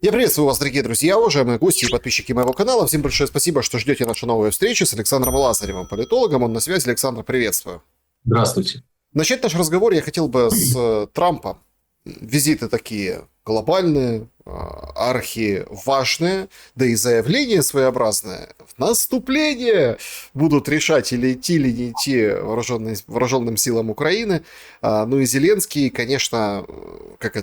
Я приветствую вас, дорогие друзья, уважаемые гости и подписчики моего канала. Всем большое спасибо, что ждете нашу новую встречу с Александром Лазаревым, политологом. Он на связи. Александр, приветствую. Здравствуйте. Начать наш разговор я хотел бы с Трампа. Визиты такие глобальные, архиважные, да и заявления своеобразные. В наступление будут решать или не идти вооруженным силам Украины. Ну и Зеленский, конечно,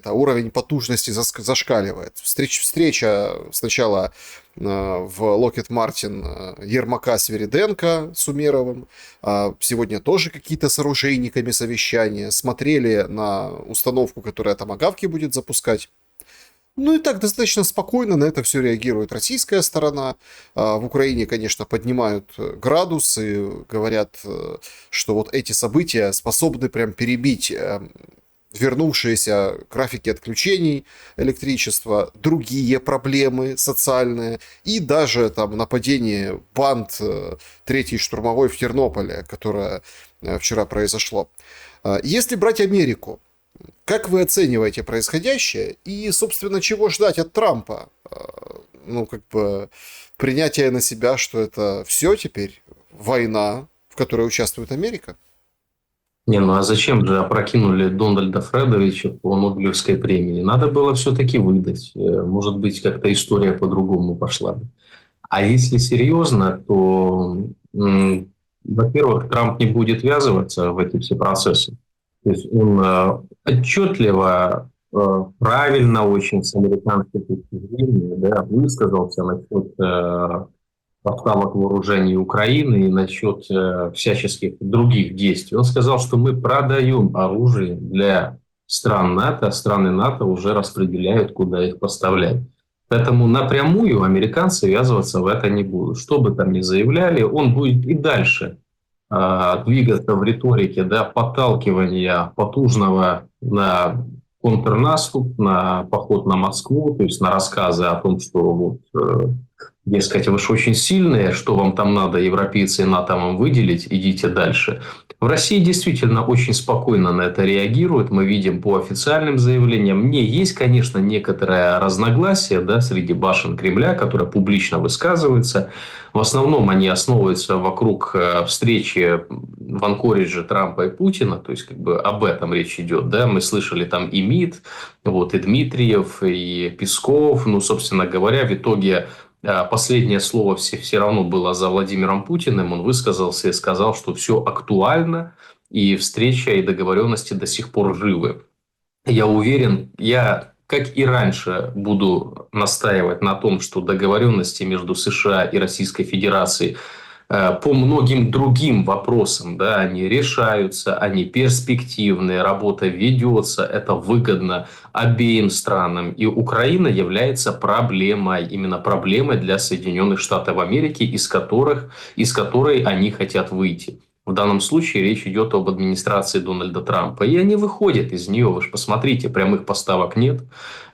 уровень потужности зашкаливает. Встреча сначала в Lockheed Martin Ермака Свириденко с Умеровым. Сегодня тоже какие-то с оружейниками совещания. Смотрели на установку, которая томагавки будет запускать. Ну и так достаточно спокойно на это все реагирует российская сторона. В Украине, конечно, поднимают градус и говорят, что вот эти события способны прям перебить вернувшиеся графики отключений электричества, другие проблемы социальные и даже там нападение банд третьей штурмовой в Тернополе, которое вчера произошло. Если брать Америку, как вы оцениваете происходящее и, собственно, чего ждать от Трампа? Принятие на себя, что это все теперь война, в которой участвует Америка? Не, ну а зачем же опрокинули Дональда Фредовича по Нобелевской премии? Надо было все-таки выдать. Может быть, как-то история по-другому пошла бы. А если серьезно, то, во-первых, Трамп не будет ввязываться в эти все процессы. То есть он отчетливо, правильно очень с американской точки зрения, да, высказался насчет поставок вооружений Украины и насчет всяческих других действий. Он сказал, что мы продаем оружие для стран НАТО, а страны НАТО уже распределяют, куда их поставлять. Поэтому напрямую американцы ввязываться в это не будут. Что бы там ни заявляли, он будет и дальше двигаться в риторике, да, подталкивания потужного на контрнаступ, на поход на Москву, то есть на рассказы о том, что вот, дескать, вы же очень сильные, что вам там надо, европейцы и НАТО вам выделить, идите дальше. В России действительно очень спокойно на это реагируют. Мы видим по официальным заявлениям. Есть, конечно, некоторое разногласие, да, среди башен Кремля, которое публично высказывается. В основном они основываются вокруг встречи в Анкоридже Трампа и Путина. То есть, как бы об этом речь идет. Да? Мы слышали там и МИД, вот, и Дмитриев, и Песков. Ну, собственно говоря, в итоге последнее слово все равно было за Владимиром Путиным. Он высказался и сказал, что все актуально, и встреча, и договоренности до сих пор живы. Я уверен, как и раньше, буду настаивать на том, что договоренности между США и Российской Федерацией по многим другим вопросам, да, они решаются, они перспективные, работа ведется, это выгодно обеим странам. И Украина является проблемой, именно проблемой для Соединенных Штатов Америки, из которой они хотят выйти. В данном случае речь идет об администрации Дональда Трампа. И они выходят из нее. Вы же посмотрите, прямых поставок нет.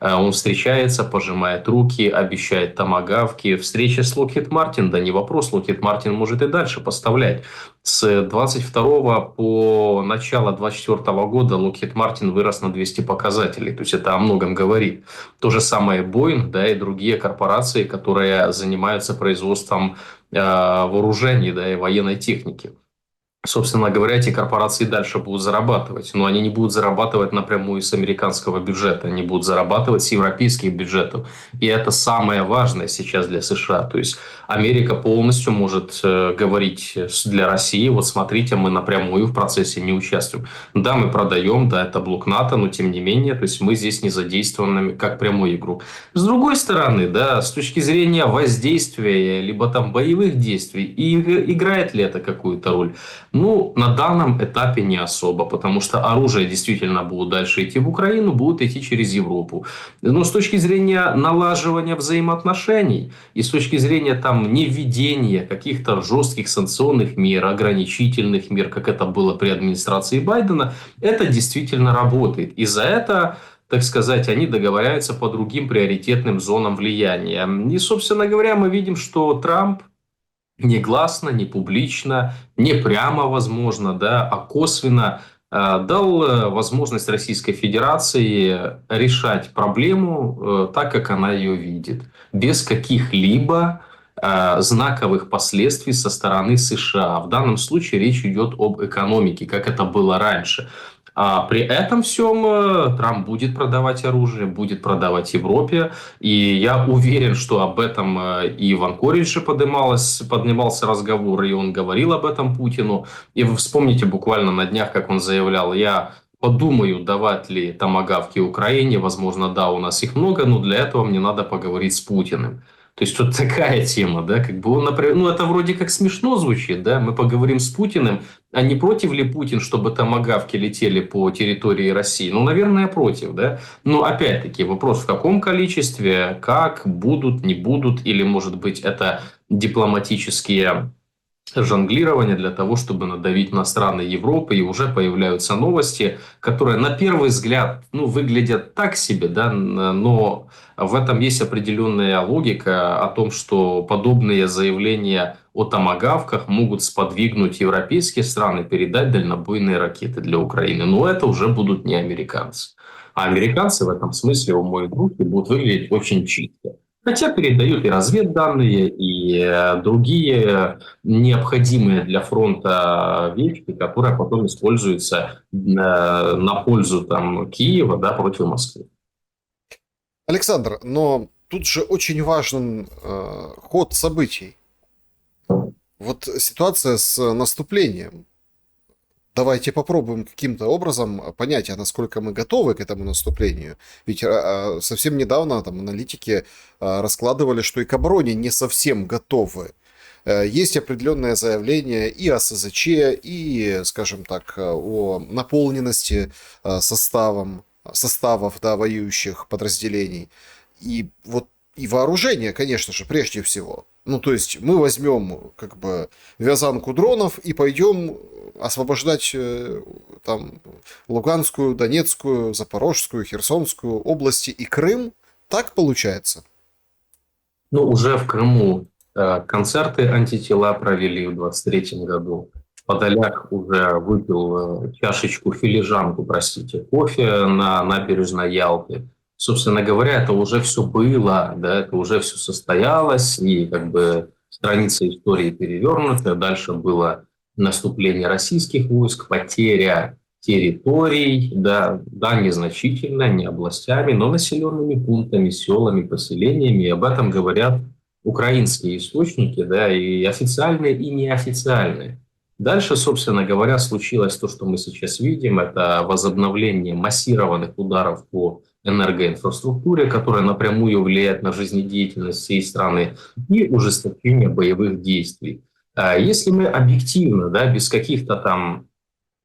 Он встречается, пожимает руки, обещает томагавки. Встреча с Lockheed Martin, да не вопрос, Lockheed Martin может и дальше поставлять. С 22 по начало 24 года Lockheed Martin вырос на 200 показателей. То есть это о многом говорит. То же самое Boeing, да, и другие корпорации, которые занимаются производством вооружений, да, и военной техники. Собственно говоря, эти корпорации дальше будут зарабатывать. Но они не будут зарабатывать напрямую с американского бюджета. Они будут зарабатывать с европейских бюджетов. И это самое важное сейчас для США. То есть Америка полностью может говорить для России: вот смотрите, мы напрямую в процессе не участвуем. Да, мы продаем, да, это блок НАТО, но тем не менее, то есть мы здесь не задействованы как прямой игрок. С другой стороны, да, с точки зрения воздействия, либо там боевых действий, и играет ли это какую-то роль? Ну, на данном этапе не особо, потому что оружие действительно будет дальше идти в Украину, будет идти через Европу. Но с точки зрения налаживания взаимоотношений и с точки зрения там невведения каких-то жестких санкционных мер, ограничительных мер, как это было при администрации Байдена, это действительно работает. И за это, так сказать, они договоряются по другим приоритетным зонам влияния. И, собственно говоря, мы видим, что Трамп не гласно, не публично, не прямо, возможно, да, а косвенно дал возможность Российской Федерации решать проблему так, как она ее видит, без каких-либо знаковых последствий со стороны США. В данном случае речь идет об экономике, как это было раньше. А при этом всем Трамп будет продавать оружие, будет продавать Европе. И я уверен, что об этом и в Анкоридже поднимался разговор, и он говорил об этом Путину. И вы вспомните буквально на днях, как он заявлял: я подумаю, давать ли томагавки Украине. Возможно, да, у нас их много, но для этого мне надо поговорить с Путиным. То есть вот такая тема, да, как бы он, например, ну это вроде как смешно звучит, да, мы поговорим с Путиным, а не против ли Путин, чтобы томагавки летели по территории России? Ну, наверное, против, да. Но опять-таки вопрос, в каком количестве, как, будут, не будут, или, может быть, это дипломатические жонглирование для того, чтобы надавить на страны Европы, и уже появляются новости, которые на первый взгляд, ну, выглядят так себе, да, но в этом есть определенная логика о том, что подобные заявления о томагавках могут сподвигнуть европейские страны передать дальнобойные ракеты для Украины. Но это уже будут не американцы. А американцы в этом смысле, у моих друг, будут выглядеть очень чисто. Хотя передают и разведданные, и другие необходимые для фронта вещи, которые потом используются на пользу там, Киева, да, против Москвы. Александр, но тут же очень важен ход событий. Вот ситуация с наступлением. Давайте попробуем каким-то образом понять, а насколько мы готовы к этому наступлению. Ведь совсем недавно там аналитики раскладывали, что и к обороне не совсем готовы. Есть определенное заявление и о СЗЧ, и, скажем так, о наполненности составов, да, воюющих подразделений. И вот и вооружение, конечно же, прежде всего. Ну, то есть мы возьмем как бы вязанку дронов и пойдем освобождать там Луганскую, Донецкую, Запорожскую, Херсонскую области и Крым. Так получается? Ну, уже в Крыму концерты антитела провели в 23-м году. Подоляк уже выпил чашечку, филижанку, простите, кофе на набережной Ялты. Собственно говоря, это уже все было, да, это уже все состоялось, и как бы страница истории перевернута. Дальше было наступление российских войск, потеря территорий, да, да, незначительно, не областями, но населенными пунктами, селами, поселениями. И об этом говорят украинские источники, да, и официальные, и неофициальные. Дальше, собственно говоря, случилось то, что мы сейчас видим. Это возобновление массированных ударов по энергоинфраструктуре, которая напрямую влияет на жизнедеятельность всей страны, и ужесточение боевых действий. Если мы объективно, да, без каких-то там...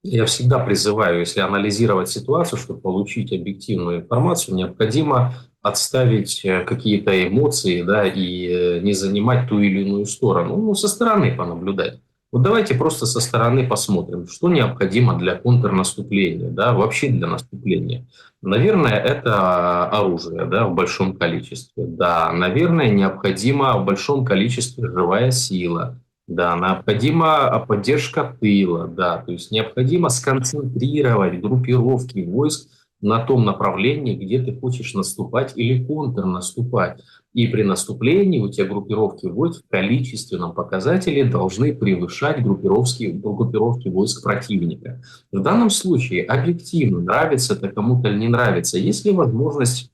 Я всегда призываю, если анализировать ситуацию, чтобы получить объективную информацию, необходимо отставить какие-то эмоции, да, и не занимать ту или иную сторону, ну, со стороны понаблюдать. Вот давайте просто со стороны посмотрим, что необходимо для контрнаступления, да, вообще для наступления. Наверное, это оружие, да, в большом количестве. Да, наверное, необходимо в большом количестве живая сила. Да, необходима поддержка тыла, да, то есть необходимо сконцентрировать группировки войск на том направлении, где ты хочешь наступать или контрнаступать. И при наступлении у тебя группировки войск в количественном показателе должны превышать группировки войск противника. В данном случае объективно, нравится это кому-то или не нравится, есть ли возможность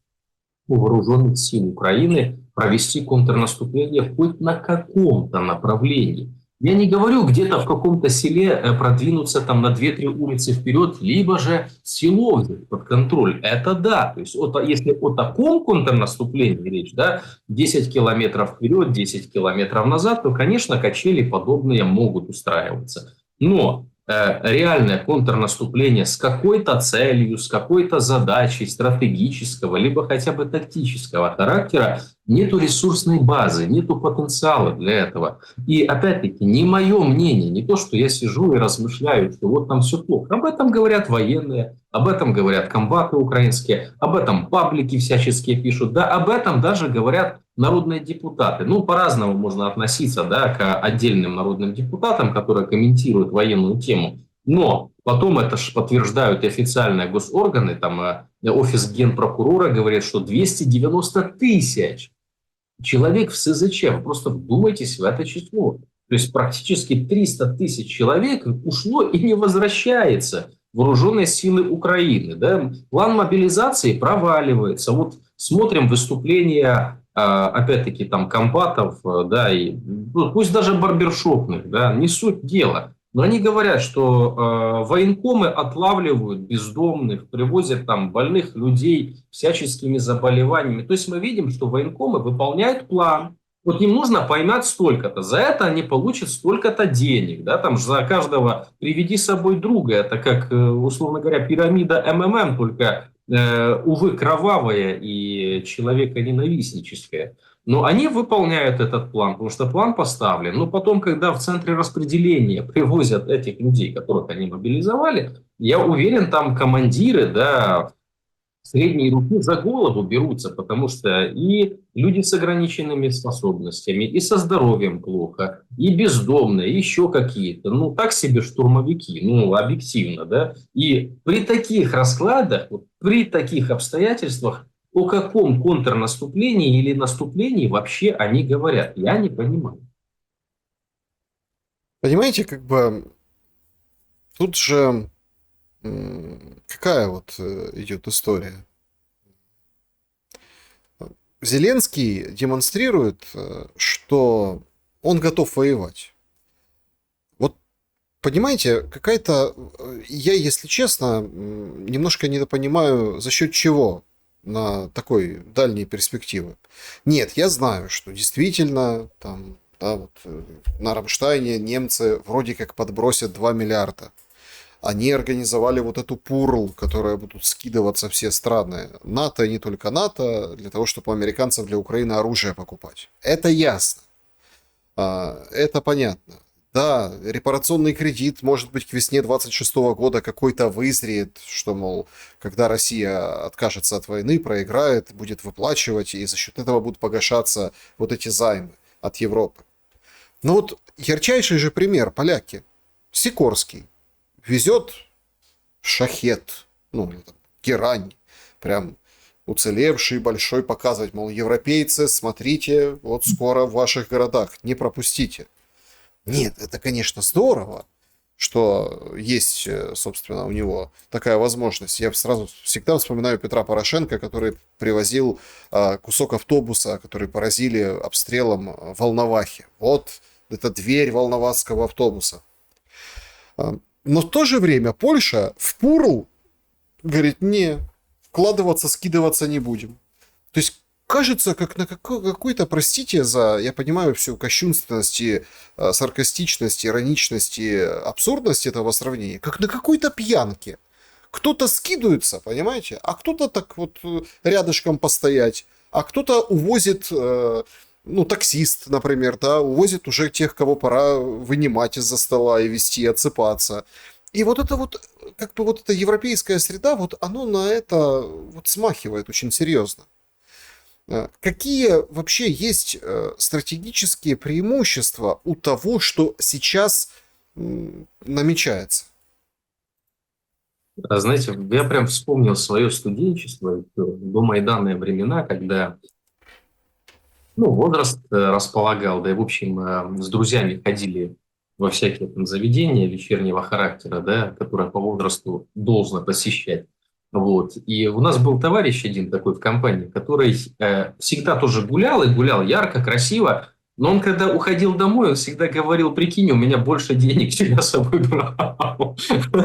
у вооруженных сил Украины провести контрнаступление хоть на каком-то направлении. Я не говорю где-то в каком-то селе продвинуться там на 2-3 улицы вперед, либо же село взять под контроль. Это да. То есть если о таком контрнаступлении речь, да, 10 километров вперед, 10 километров назад, то, конечно, качели подобные могут устраиваться. Но реальное контрнаступление с какой-то целью, с какой-то задачей стратегического, либо хотя бы тактического характера, нету ресурсной базы, нету потенциала для этого. И опять-таки, не мое мнение, не то, что я сижу и размышляю, что вот там все плохо. Об этом говорят военные, об этом говорят комбаты украинские, об этом паблики всяческие пишут, да, об этом даже говорят народные депутаты. Ну, по-разному можно относиться, да, к отдельным народным депутатам, которые комментируют военную тему. Но Потом это ж подтверждают и официальные госорганы, там офис генпрокурора говорит, что 290 тысяч человек в СЗЧ. Вы просто вдумайтесь в это число. То есть практически 300 тысяч человек ушло и не возвращается в вооруженные силы Украины. Да? План мобилизации проваливается. Вот смотрим выступления, опять-таки, там, комбатов, да, и, ну, пусть даже барбершопных, да, не суть дела. Но они говорят, что военкомы отлавливают бездомных, привозят там больных людей всяческими заболеваниями. То есть мы видим, что военкомы выполняют план. Вот им нужно поймать столько-то. За это они получат столько-то денег. Да? Там за каждого приведи с собой друга. Это как, условно говоря, пирамида МММ, только, увы, кровавая и человеконенавистническая. Но они выполняют этот план, потому что план поставлен. Но потом, когда в центре распределения привозят этих людей, которых они мобилизовали, я уверен, там командиры, да, средние руки за голову берутся, потому что и люди с ограниченными способностями, и со здоровьем плохо, и бездомные, и еще какие-то. Ну, так себе штурмовики, ну, объективно, да. И при таких раскладах, вот, при таких обстоятельствах, о каком контрнаступлении или наступлении вообще они говорят? Я не понимаю. Понимаете, как бы тут же какая вот идет история? Зеленский демонстрирует, что он готов воевать. Вот, понимаете, какая-то... Я, если честно, немножко недопонимаю, за счет чего на такой дальней перспективы. Нет, я знаю, что действительно там, да, вот, на Рамштайне немцы вроде как подбросят 2 миллиарда. Они организовали вот эту ПУРЛ, которая будут скидываться все страны НАТО и не только НАТО, для того, чтобы у американцев для Украины оружие покупать. Это ясно. Это понятно. Да, репарационный кредит, может быть, к весне 26 года какой-то вызреет, что, мол, когда Россия откажется от войны, проиграет, будет выплачивать, и за счет этого будут погашаться вот эти займы от Европы. Но вот ярчайший же пример поляки. Сикорский везет шахет, ну, там, герань, прям уцелевший, большой, показывать, мол, европейцы, смотрите, вот скоро в ваших городах, не пропустите. Нет, это, конечно, здорово, что есть, собственно, у него такая возможность. Я сразу всегда вспоминаю Петра Порошенко, который привозил кусок автобуса, который поразили обстрелом в Волновахе. Вот это дверь волновахского автобуса. Но в то же время Польша в ПУРЛ говорит, не, вкладываться, скидываться не будем. То есть кажется, как на какой-то, простите за, я понимаю всю кощунственность и саркастичность, ироничность и абсурдность этого сравнения, как на какой-то пьянке. Кто-то скидывается, понимаете, а кто-то так вот рядышком постоять, а кто-то увозит... ну, таксист, например, да, увозит уже тех, кого пора вынимать из-за стола и вести, отсыпаться. И вот это вот, как бы вот эта европейская среда, вот оно на это вот смахивает очень серьезно. Какие вообще есть стратегические преимущества у того, что сейчас намечается? Знаете, я прям вспомнил свое студенчество, до майданные времена, когда, ну, возраст располагал, да и, в общем, с друзьями ходили во всякие там заведения вечернего характера, да, которые по возрасту должно посещать. Вот. И у нас был товарищ один такой в компании, который всегда тоже гулял, и гулял ярко, красиво, но он, когда уходил домой, он всегда говорил, прикинь, у меня больше денег, чем я с собой брал.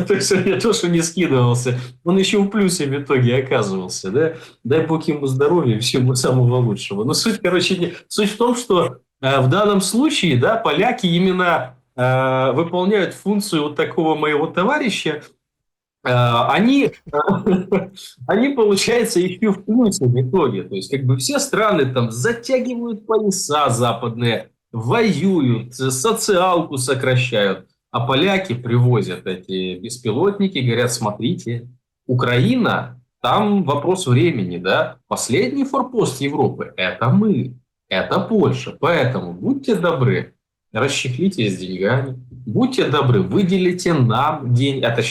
То есть он не то, что не скидывался, он еще в плюсе в итоге оказывался. Да? Дай бог ему здоровья и всего самого лучшего. Но суть, короче, суть в том, что в данном случае, да, поляки именно выполняют функцию вот такого моего товарища. Они, они, получается, еще в плюсе в итоге. То есть, как бы все страны там затягивают пояса западные, воюют, социалку сокращают. А поляки привозят эти беспилотники, говорят, смотрите, Украина, там вопрос времени, да. Последний форпост Европы– это мы, это Польша. Поэтому будьте добры, расчехлите с деньгами, будьте добры, выделите нам деньги. Это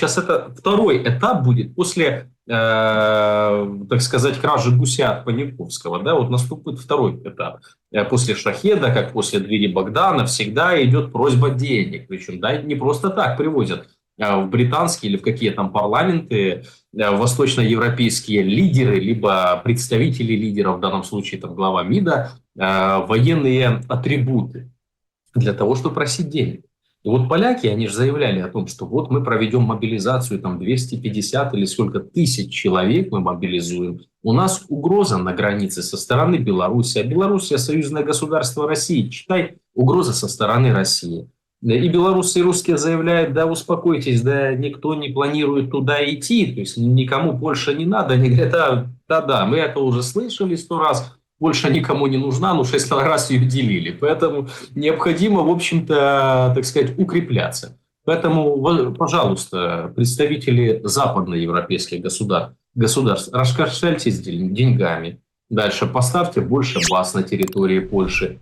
второй этап будет после, так сказать, кражи гуся от Паниковского. Да, вот наступит второй этап. После Шахеда, как после двери Богдана, всегда идет просьба денег. Причем да, не просто так привозят в британские или в какие там парламенты восточноевропейские лидеры, либо представители лидеров, в данном случае там глава МИДа, военные атрибуты для того, чтобы просить денег. И вот поляки, они же заявляли о том, что вот мы проведем мобилизацию, там 250 или сколько тысяч человек мы мобилизуем. У нас угроза на границе со стороны Беларуси, а Белоруссия союзное государство России. Читай, угроза со стороны России. И белорусы и русские заявляют, да успокойтесь, да никто не планирует туда идти, то есть никому больше не надо. Они говорят, да, мы это уже слышали 100 раз, больше никому не нужна, но 6 раз ее делили. Поэтому необходимо, в общем-то, так сказать, укрепляться. Поэтому, пожалуйста, представители западноевропейских государств, раскошельтесь деньгами. Дальше поставьте больше баз на территории Польши.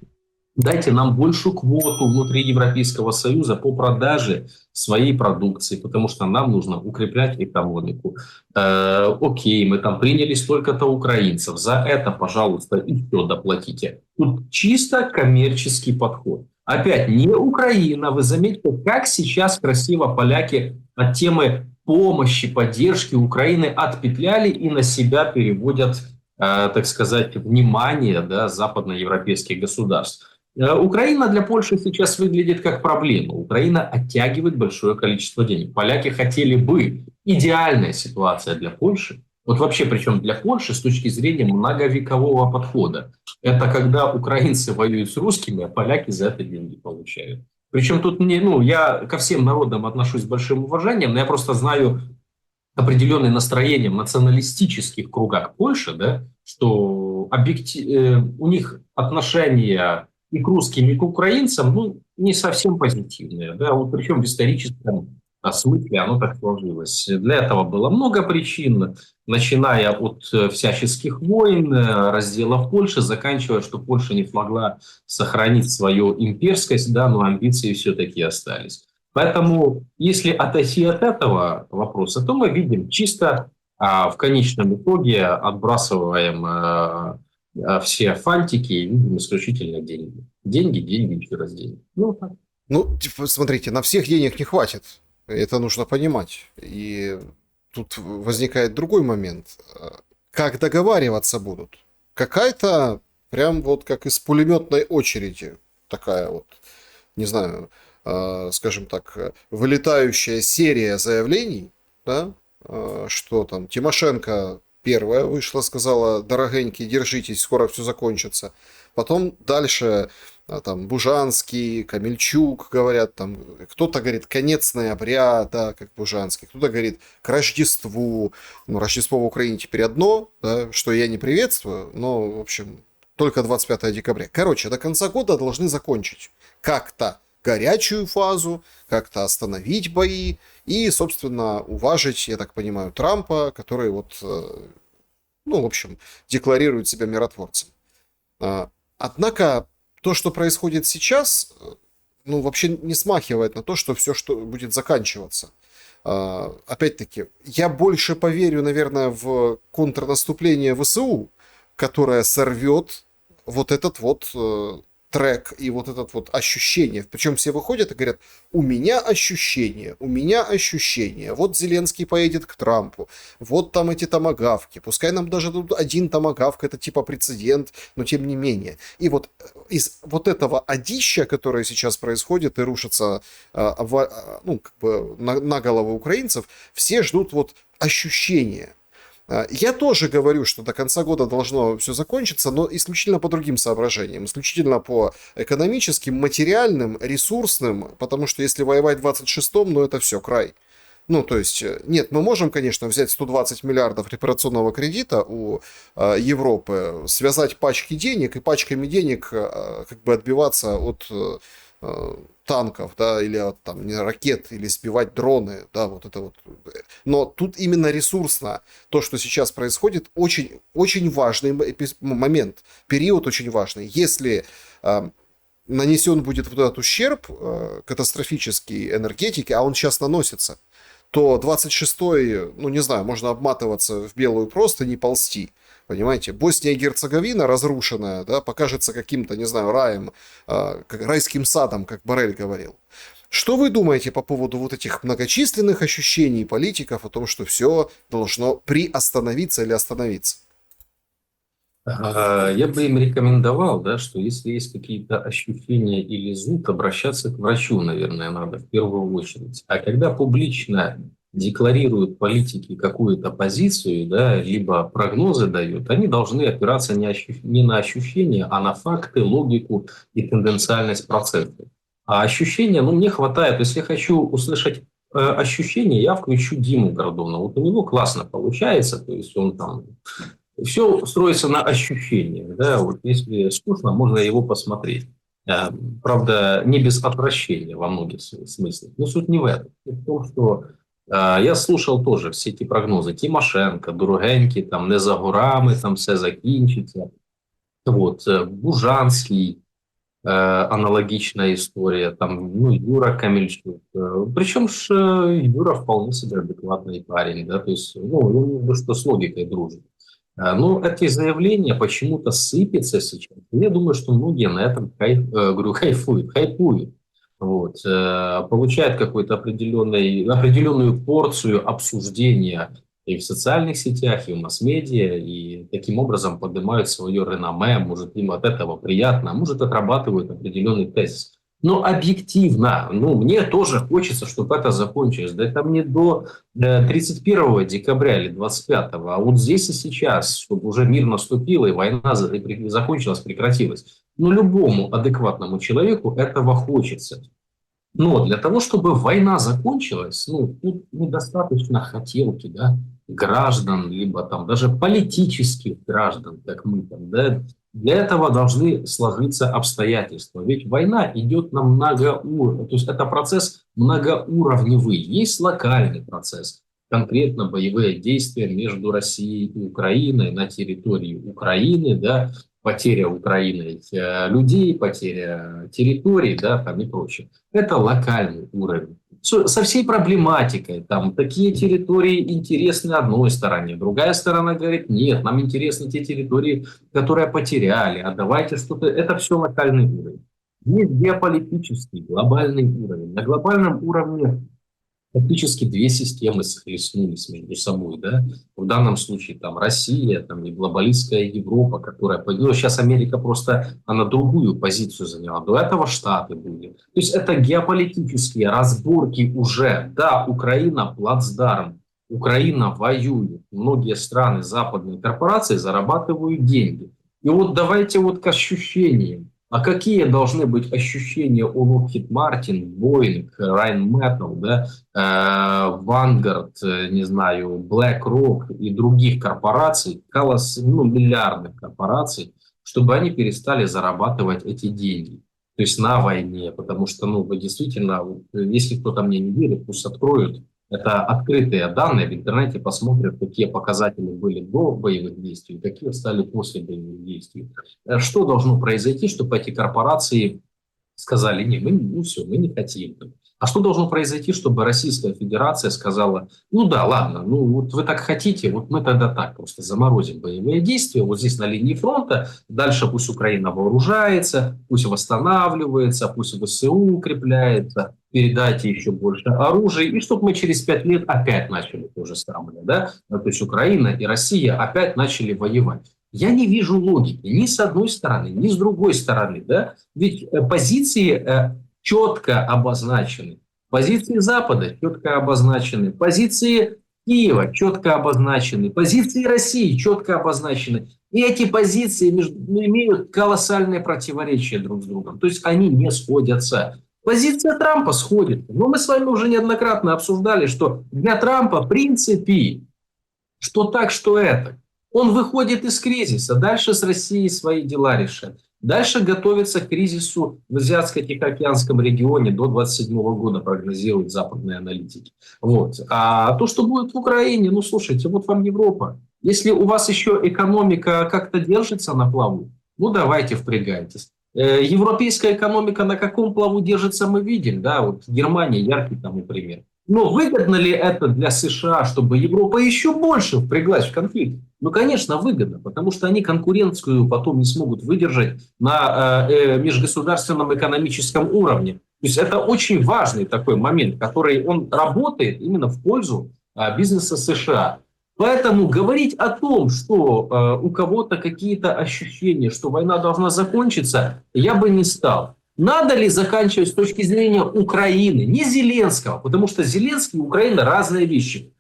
Дайте нам большую квоту внутри Европейского Союза по продаже своей продукции, потому что нам нужно укреплять экономику. Окей, мы там приняли столько-то украинцев, за это, пожалуйста, еще доплатите. Тут чисто коммерческий подход. Опять, не Украина, вы заметьте, как сейчас красиво поляки от темы помощи, поддержки Украины отпетляли и на себя переводят, так сказать, внимание, да, западноевропейских государств. Украина для Польши сейчас выглядит как проблема. Украина оттягивает большое количество денег. Поляки хотели бы идеальная ситуация для Польши. Вот вообще, причем для Польши с точки зрения многовекового подхода. Это когда украинцы воюют с русскими, а поляки за это деньги получают. Причем тут я ко всем народам отношусь с большим уважением, но я просто знаю определенное настроение в националистических кругах Польши, да, что у них отношения и к русским, и к украинцам, не совсем позитивные. Да? Вот причем в историческом смысле оно так сложилось. Для этого было много причин, начиная от всяческих войн, разделов Польши, заканчивая, что Польша не смогла сохранить свою имперскость, да, но амбиции все-таки остались. Поэтому, если отойти от этого вопроса, то мы видим чисто в конечном итоге отбрасываем все фантики и видим исключительно деньги. Деньги, еще раз деньги. Так. Смотрите, на всех денег не хватит. Это нужно понимать. И тут возникает другой момент. Как договариваться будут? Какая-то прям вот как из пулеметной очереди такая вот, не знаю, скажем так, вылетающая серия заявлений, да, что там Тимошенко первая вышла, сказала: дорогенькие, держитесь, скоро все закончится. Потом дальше там Бужанский, Камельчук говорят, там кто-то говорит конец ноября, да, как Бужанский, кто-то говорит к Рождеству. Рождество в Украине теперь одно, да, что я не приветствую, но, в общем, только 25 декабря. Короче, до конца года должны закончить как-то горячую фазу, как-то остановить бои и, собственно, уважить, я так понимаю, Трампа, который в общем, декларирует себя миротворцем. Однако то, что происходит сейчас, вообще не смахивает на то, что все, что будет заканчиваться. Опять-таки, я больше поверю, наверное, в контрнаступление ВСУ, которое сорвет вот этот трек и вот это ощущение. Причем все выходят и говорят: у меня ощущение. Вот Зеленский поедет к Трампу, вот там эти томагавки. Пускай нам даже дадут один томагавк, это типа прецедент, но тем не менее. И вот из вот этого одища, которое сейчас происходит и рушится на головы украинцев, все ждут ощущения. Я тоже говорю, что до конца года должно все закончиться, но исключительно по другим соображениям, исключительно по экономическим, материальным, ресурсным, потому что если воевать в 26-м, это все, край. То есть, нет, мы можем, конечно, взять 120 миллиардов репарационного кредита у Европы, связать пачки денег и пачками денег отбиваться от танков, да, или от ракет, или сбивать дроны, да, Но тут именно ресурсно то, что сейчас происходит, очень, очень важный момент, период очень важный. Если нанесен будет вот этот ущерб катастрофический энергетике, а он сейчас наносится, то 26-й, ну не знаю, можно обматываться в белую просто, не ползти. Понимаете, Босния и Герцеговина разрушенная, да, покажется каким-то, не знаю, раем, как райским садом, как Боррель говорил. Что вы думаете по поводу вот этих многочисленных ощущений политиков о том, что все должно приостановиться или остановиться? Я бы им рекомендовал, да, что если есть какие-то ощущения или зуд, обращаться к врачу, наверное, надо в первую очередь. А когда публично декларируют политики какую-то позицию, да, либо прогнозы дают, они должны опираться не на ощущения, а на факты, логику и тенденциальность процесса. А ощущения, ну, мне хватает. Если я хочу услышать ощущения, я включу Диму Гордона. Вот у него классно получается, то есть он там все строится на ощущениях. Да? Вот если скучно, можно его посмотреть. Правда, не без отвращения во многих смыслах. Но суть не в этом. Суть в том, что я слушал тоже все эти прогнози. Тимошенко, Дорогенький, там, не за горами, там все закінчиться. Вот, Бужанский, аналогичная история. Там, ну, Юра Камельчук. Причем Юра вполне себе адекватный парень. Да? То есть, ну, я не думаю, что с логикой дружит. Но эти заявления почему-то сыпятся сейчас. Я думаю, что многие на этом хайпуют. Вот, получают какую-то определенную порцию обсуждения и в социальных сетях, и в масс-медиа, и таким образом поднимают свое реноме, может, им от этого приятно, а может, отрабатывают определенный тезис. Но объективно, ну, мне тоже хочется, чтобы это закончилось. Да это мне до 31 декабря или 25-го, а вот здесь и сейчас, чтобы уже мир наступил, и война закончилась, прекратилась. Но любому адекватному человеку этого хочется. Но для того, чтобы война закончилась, ну, тут недостаточно хотелки, да, граждан, либо там даже политических граждан, как мы там, да. Для этого должны сложиться обстоятельства. Ведь война идет на многоуровневый, то есть это процесс многоуровневый. Есть локальный процесс, конкретно боевые действия между Россией и Украиной на территории Украины, да, потеря Украины людей, потеря территорий, да, там и прочее. Это локальный уровень. Со всей проблематикой. Там такие территории интересны одной стороне. Другая сторона говорит, нет, нам интересны те территории, которые потеряли. А давайте что-то... Это все локальный уровень. Есть геополитический, глобальный уровень. На глобальном уровне фактически две системы схлестнулись между собой, да. В данном случае там Россия, там и глобалистская Европа, которая поднялась. Сейчас Америка просто, она другую позицию заняла. До этого Штаты были. То есть это геополитические разборки уже. Да, Украина плацдарм. Украина воюет. Многие страны, западные корпорации зарабатывают деньги. И вот давайте вот к ощущениям. А какие должны быть ощущения у Lockheed Martin, Boeing, Rheinmetall, да, Vanguard, не знаю, BlackRock и других корпораций, миллиардных корпораций, чтобы они перестали зарабатывать эти деньги? То есть на войне, потому что, ну, действительно, если кто-то мне не верит, пусть откроют. Это открытые данные, в интернете посмотрят, какие показатели были до боевых действий, какие стали после боевых действий. Что должно произойти, чтобы эти корпорации сказали, не, мы, ну все, мы не хотим. А что должно произойти, чтобы Российская Федерация сказала, ну да, ладно, ну вот вы так хотите, вот мы тогда так просто заморозим боевые действия, вот здесь на линии фронта, дальше пусть Украина вооружается, пусть восстанавливается, пусть ВСУ укрепляется, передайте еще больше оружия, и чтобы мы через 5 лет опять начали то же самое, да, то есть Украина и Россия опять начали воевать. Я не вижу логики ни с одной стороны, ни с другой стороны, да, ведь позиции четко обозначены, позиции Запада четко обозначены, позиции Киева четко обозначены, позиции России четко обозначены. И эти позиции имеют колоссальные противоречия друг с другом, то есть они не сходятся. Позиция Трампа сходит, но мы с вами уже неоднократно обсуждали, что для Трампа в принципе, что так, что это. Он выходит из кризиса, дальше с Россией свои дела решает. Дальше готовится к кризису в Азиатско-Тихоокеанском регионе до 2027 года, прогнозируют западные аналитики. Вот. А то, что будет в Украине, ну слушайте, вот вам Европа. Если у вас еще экономика как-то держится на плаву, ну давайте впрягайтесь. Европейская экономика на каком плаву держится, мы видим, да, вот Германия яркий тому пример. Но выгодно ли это для США, чтобы Европа еще больше впряглась в конфликт? Ну, конечно, выгодно, потому что они конкуренцию потом не смогут выдержать на межгосударственном экономическом уровне. То есть это очень важный такой момент, который он работает именно в пользу бизнеса США. Поэтому говорить о том, что у кого-то какие-то ощущения, что война должна закончиться, я бы не стал. Надо ли заканчивать с точки зрения Украины, не Зеленского, потому что Зеленский и Украина разные вещи.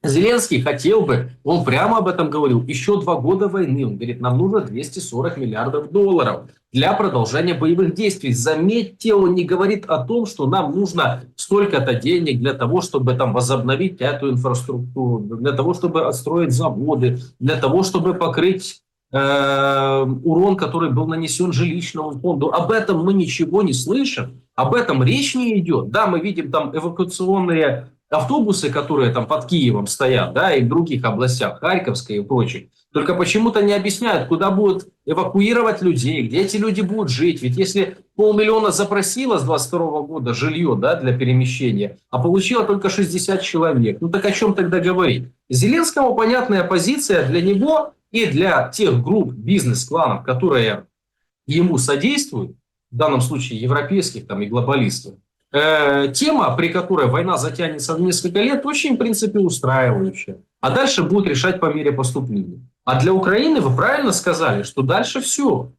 Зеленский хотел бы, он прямо об этом говорил, еще 2 года войны. Он говорит, нам нужно 240 миллиардов долларов для продолжения боевых действий. Заметьте, он не говорит о том, что нам нужно столько-то денег для того, чтобы там возобновить эту инфраструктуру, для того, чтобы отстроить заводы, для того, чтобы покрыть урон, который был нанесен жилищному фонду. Об этом мы ничего не слышим, об этом речь не идет. Да, мы видим там эвакуационные автобусы, которые там под Киевом стоят, да, и в других областях, Харьковской и прочих, только почему-то не объясняют, куда будут эвакуировать людей, где эти люди будут жить. Ведь если 500 000 запросило с 22 года жилье, да, для перемещения, а получило только 60 человек, ну так о чем тогда говорить? Зеленскому понятная позиция для него и для тех групп бизнес-кланов, которые ему содействуют, в данном случае европейских там, и глобалистов, тема, при которой война затянется на несколько лет, очень, в принципе, устраивающая. А дальше будут решать по мере поступления. А для Украины вы правильно сказали, что дальше все.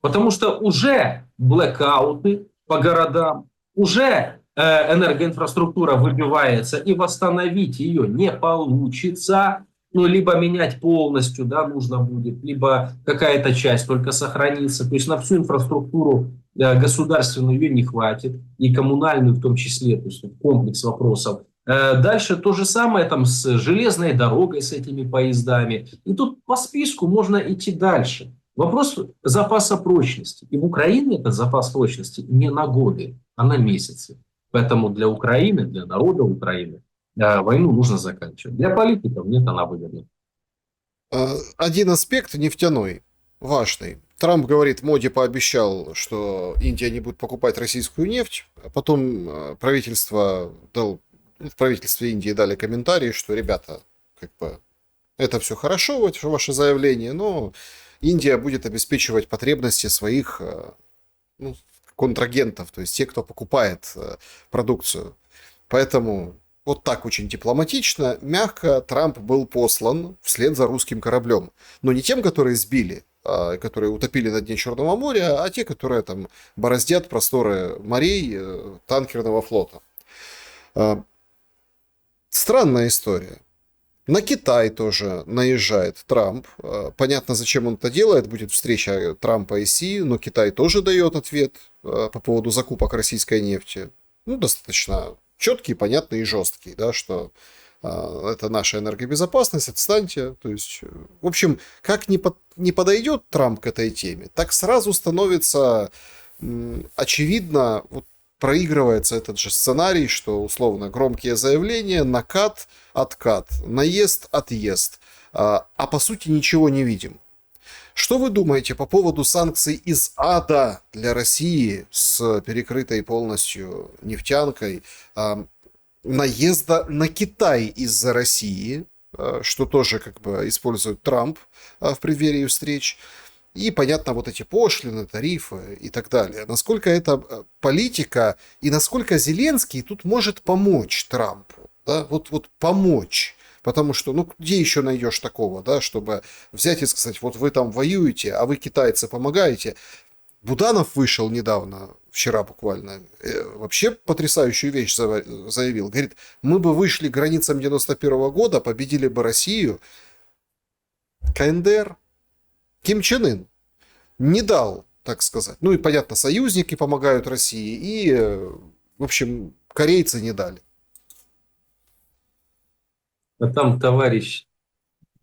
Потому что уже блэкауты по городам, уже энергоинфраструктура выбивается, и восстановить ее не получится. Ну, либо менять полностью, да, нужно будет, либо какая-то часть только сохранится. То есть на всю инфраструктуру государственную ее не хватит, и коммунальную в том числе, то есть комплекс вопросов. Дальше то же самое там с железной дорогой, с этими поездами. И тут по списку можно идти дальше. Вопрос запаса прочности. И в Украине этот запас прочности не на годы, а на месяцы. Поэтому для Украины, для народа Украины войну нужно заканчивать. Для политиков нет, она выгодна. Один аспект нефтяной, важный. Трамп говорит, Моди пообещал, что Индия не будет покупать российскую нефть. А потом в правительстве Индии дали комментарий, что, ребята, как бы, это все хорошо, ваше заявление, но Индия будет обеспечивать потребности своих ну, контрагентов, то есть тех, кто покупает продукцию. Поэтому вот так очень дипломатично, мягко Трамп был послан вслед за русским кораблем. Но не тем, которые сбили, которые утопили на дне Черного моря, а те, которые там бороздят просторы морей танкерного флота. Странная история. На Китай тоже наезжает Трамп. Понятно, зачем он это делает. Будет встреча Трампа и Си, но Китай тоже дает ответ по поводу закупок российской нефти. Ну, достаточно четкий, понятный и жесткий, да, что это наша энергобезопасность, отстаньте. То есть, в общем, как не подойдет Трамп к этой теме, так сразу становится очевидно, вот проигрывается этот же сценарий, что условно громкие заявления, накат, откат, наезд, отъезд, а по сути ничего не видим. Что вы думаете по поводу санкций из ада для России с перекрытой полностью нефтянкой, наезда на Китай из-за России, что тоже как бы использует Трамп в преддверии встреч, и, понятно, вот эти пошлины, тарифы и так далее. Насколько это политика и насколько Зеленский тут может помочь Трампу, да, вот помочь. Потому что, ну, где еще найдешь такого, да, чтобы взять и сказать, вот вы там воюете, а вы, китайцы, помогаете. Буданов вышел недавно, вчера буквально, вообще потрясающую вещь заявил. Говорит, мы бы вышли к границам 91 года, победили бы Россию. КНДР, Ким Чен Ын не дал, так сказать. Ну и, понятно, союзники помогают России, и, в общем, корейцы не дали. А там товарищ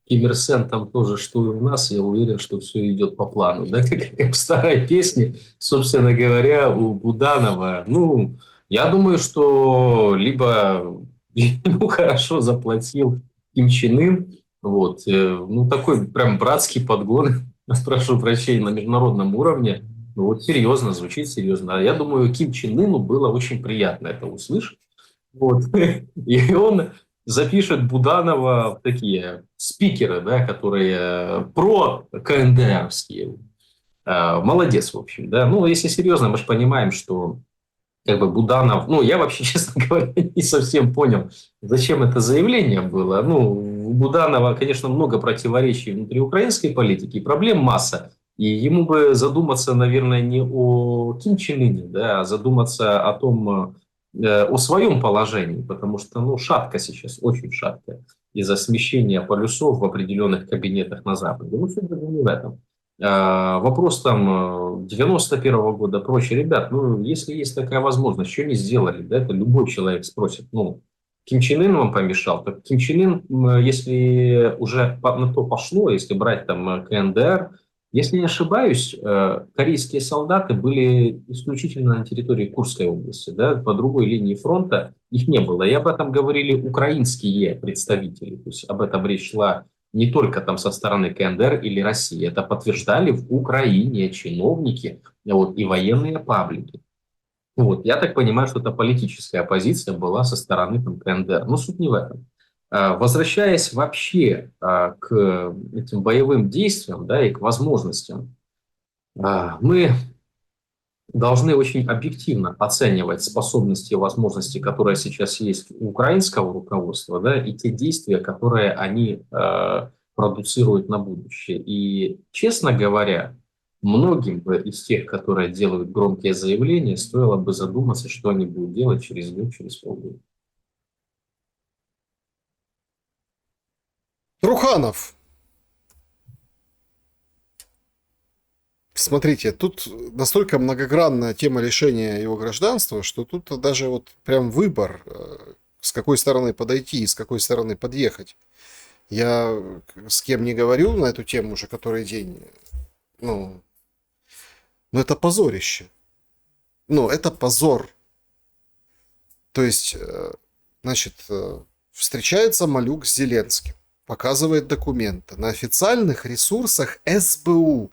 Ким Ир Сен, там тоже, что и у нас, я уверен, что все идет по плану. Да? Как в старой песне, собственно говоря, у Буданова. Ну, я думаю, что либо ему хорошо заплатил Ким Чен Ын, вот, ну, такой прям братский подгон, прошу прощения, на международном уровне. Ну вот серьезно, звучит серьезно. А я думаю, Ким Чен Ыну было очень приятно это услышать. Вот. И он запишет Буданова в такие спикеры, да, которые про КНДРовские. Молодец, в общем, да. Ну, если серьезно, мы же понимаем, что как бы Буданов, ну, я вообще, честно говоря, не совсем понял, зачем это заявление было. Ну, у Буданова, конечно, много противоречий внутри украинской политики, и проблем масса. И ему бы задуматься, наверное, не о Ким Чен Ыне, да, а задуматься о том, о своем положении, потому что, ну, шатко сейчас, очень шатко, из-за смещения полюсов в определенных кабинетах на Западе. Ну, все даже не в этом. Вопрос там 91-го года, прочее. Ребят, ну, если есть такая возможность, что не сделали? Да, это любой человек спросит. Ну, Ким Чен Ын вам помешал. Так Ким Чен Ын, если уже на то пошло, если брать там КНДР, если не ошибаюсь, корейские солдаты были исключительно на территории Курской области, да, по другой линии фронта их не было. И об этом говорили украинские представители. То есть об этом речь шла не только там со стороны КНДР или России. Это подтверждали в Украине чиновники вот, и военные паблики. Вот. Я так понимаю, что это политическая позиция была со стороны там, КНДР. Но суть не в этом. Возвращаясь вообще к этим боевым действиям, да, и к возможностям, мы должны очень объективно оценивать способности и возможности, которые сейчас есть у украинского руководства, да, и те действия, которые они продуцируют на будущее. И, честно говоря, многим бы из тех, которые делают громкие заявления, стоило бы задуматься, что они будут делать через год, через полгода. Труханов. Смотрите, тут настолько многогранная тема лишения его гражданства, что тут даже вот прям выбор, с какой стороны подойти и с какой стороны подъехать. Я с кем не говорю на эту тему уже который день, ну, ну это позорище. Ну, это позор. То есть, значит, встречается Малюк с Зеленским, показывает документы. На официальных ресурсах СБУ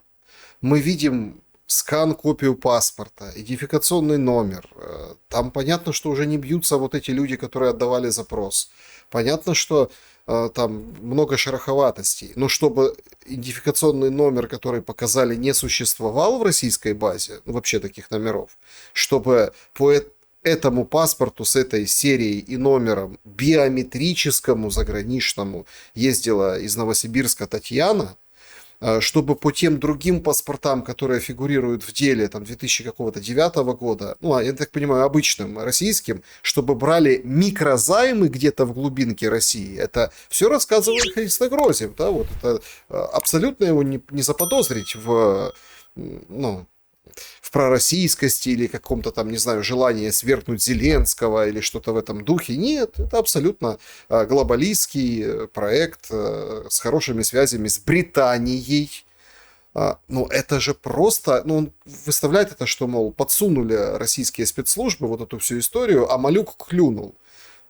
мы видим скан, копию паспорта, идентификационный номер. Там понятно, что уже не бьются вот эти люди, которые отдавали запрос. Понятно, что там много шероховатостей. Но чтобы идентификационный номер, который показали, не существовал в российской базе, ну, вообще таких номеров, чтобы по этому паспорту с этой серией и номером биометрическому заграничному ездила из Новосибирска Татьяна, чтобы по тем другим паспортам, которые фигурируют в деле там 2009 года, ну, я так понимаю, обычным российским, чтобы брали микрозаймы где-то в глубинке России. Это все рассказывает Христогрозев, да, вот это абсолютно его не заподозрить ну, в пророссийскости или каком-то там, не знаю, желании свергнуть Зеленского или что-то в этом духе. Нет, это абсолютно глобалистский проект с хорошими связями с Британией. Ну, это же просто... Ну, он выставляет это, что, мол, подсунули российские спецслужбы вот эту всю историю, а Малюк клюнул.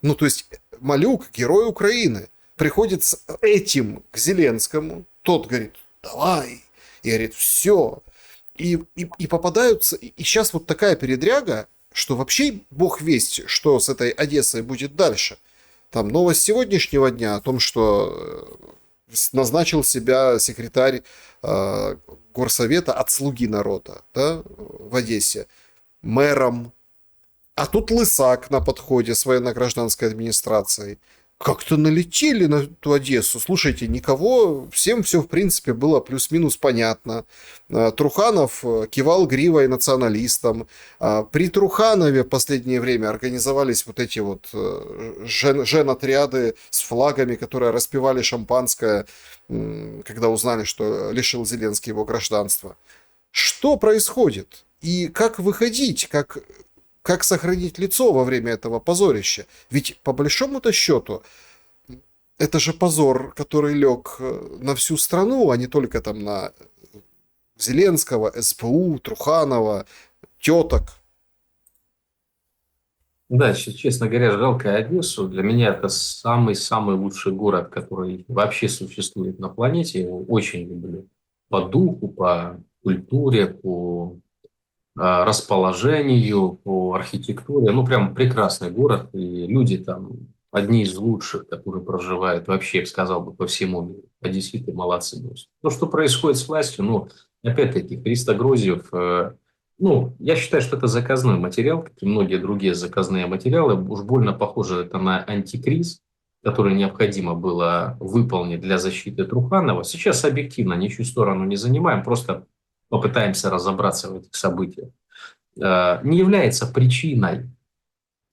Ну, то есть Малюк, герой Украины, приходит с этим к Зеленскому, тот говорит, давай, и говорит, все. И попадаются... И сейчас вот такая передряга, что вообще бог весть, что с этой Одессой будет дальше. Там новость сегодняшнего дня о том, что назначил себя секретарь горсовета от «Слуги народа», да, в Одессе мэром. А тут Лысак на подходе с военно-гражданской администрацией. Как-то налетели на эту Одессу. Слушайте, никого, всем все, в принципе, было плюс-минус понятно. Труханов кивал гривой националистам. При Труханове в последнее время организовались вот эти вот жен-отряды с флагами, которые распивали шампанское, когда узнали, что лишил Зеленский его гражданства. Что происходит? И как выходить, как сохранить лицо во время этого позорища? Ведь по большому-то счету это же позор, который лег на всю страну, а не только там на Зеленского, СБУ, Труханова, теток. Да, честно говоря, жалко Одессу. Для меня это самый-самый лучший город, который вообще существует на планете. Я его очень люблю. По духу, по культуре, по расположению, по архитектуре. Ну, прям прекрасный город, и люди там одни из лучших, которые проживают вообще, я бы сказал бы, по всему миру. А действительно молодцы. То, что происходит с властью, ну, опять-таки, Христо Грозьев, ну, я считаю, что это заказной материал, как и многие другие заказные материалы. Уж больно похоже это на антикриз, который необходимо было выполнить для защиты Труханова. Сейчас объективно ничью сторону не занимаем, просто попытаемся разобраться в этих событиях. Не является причиной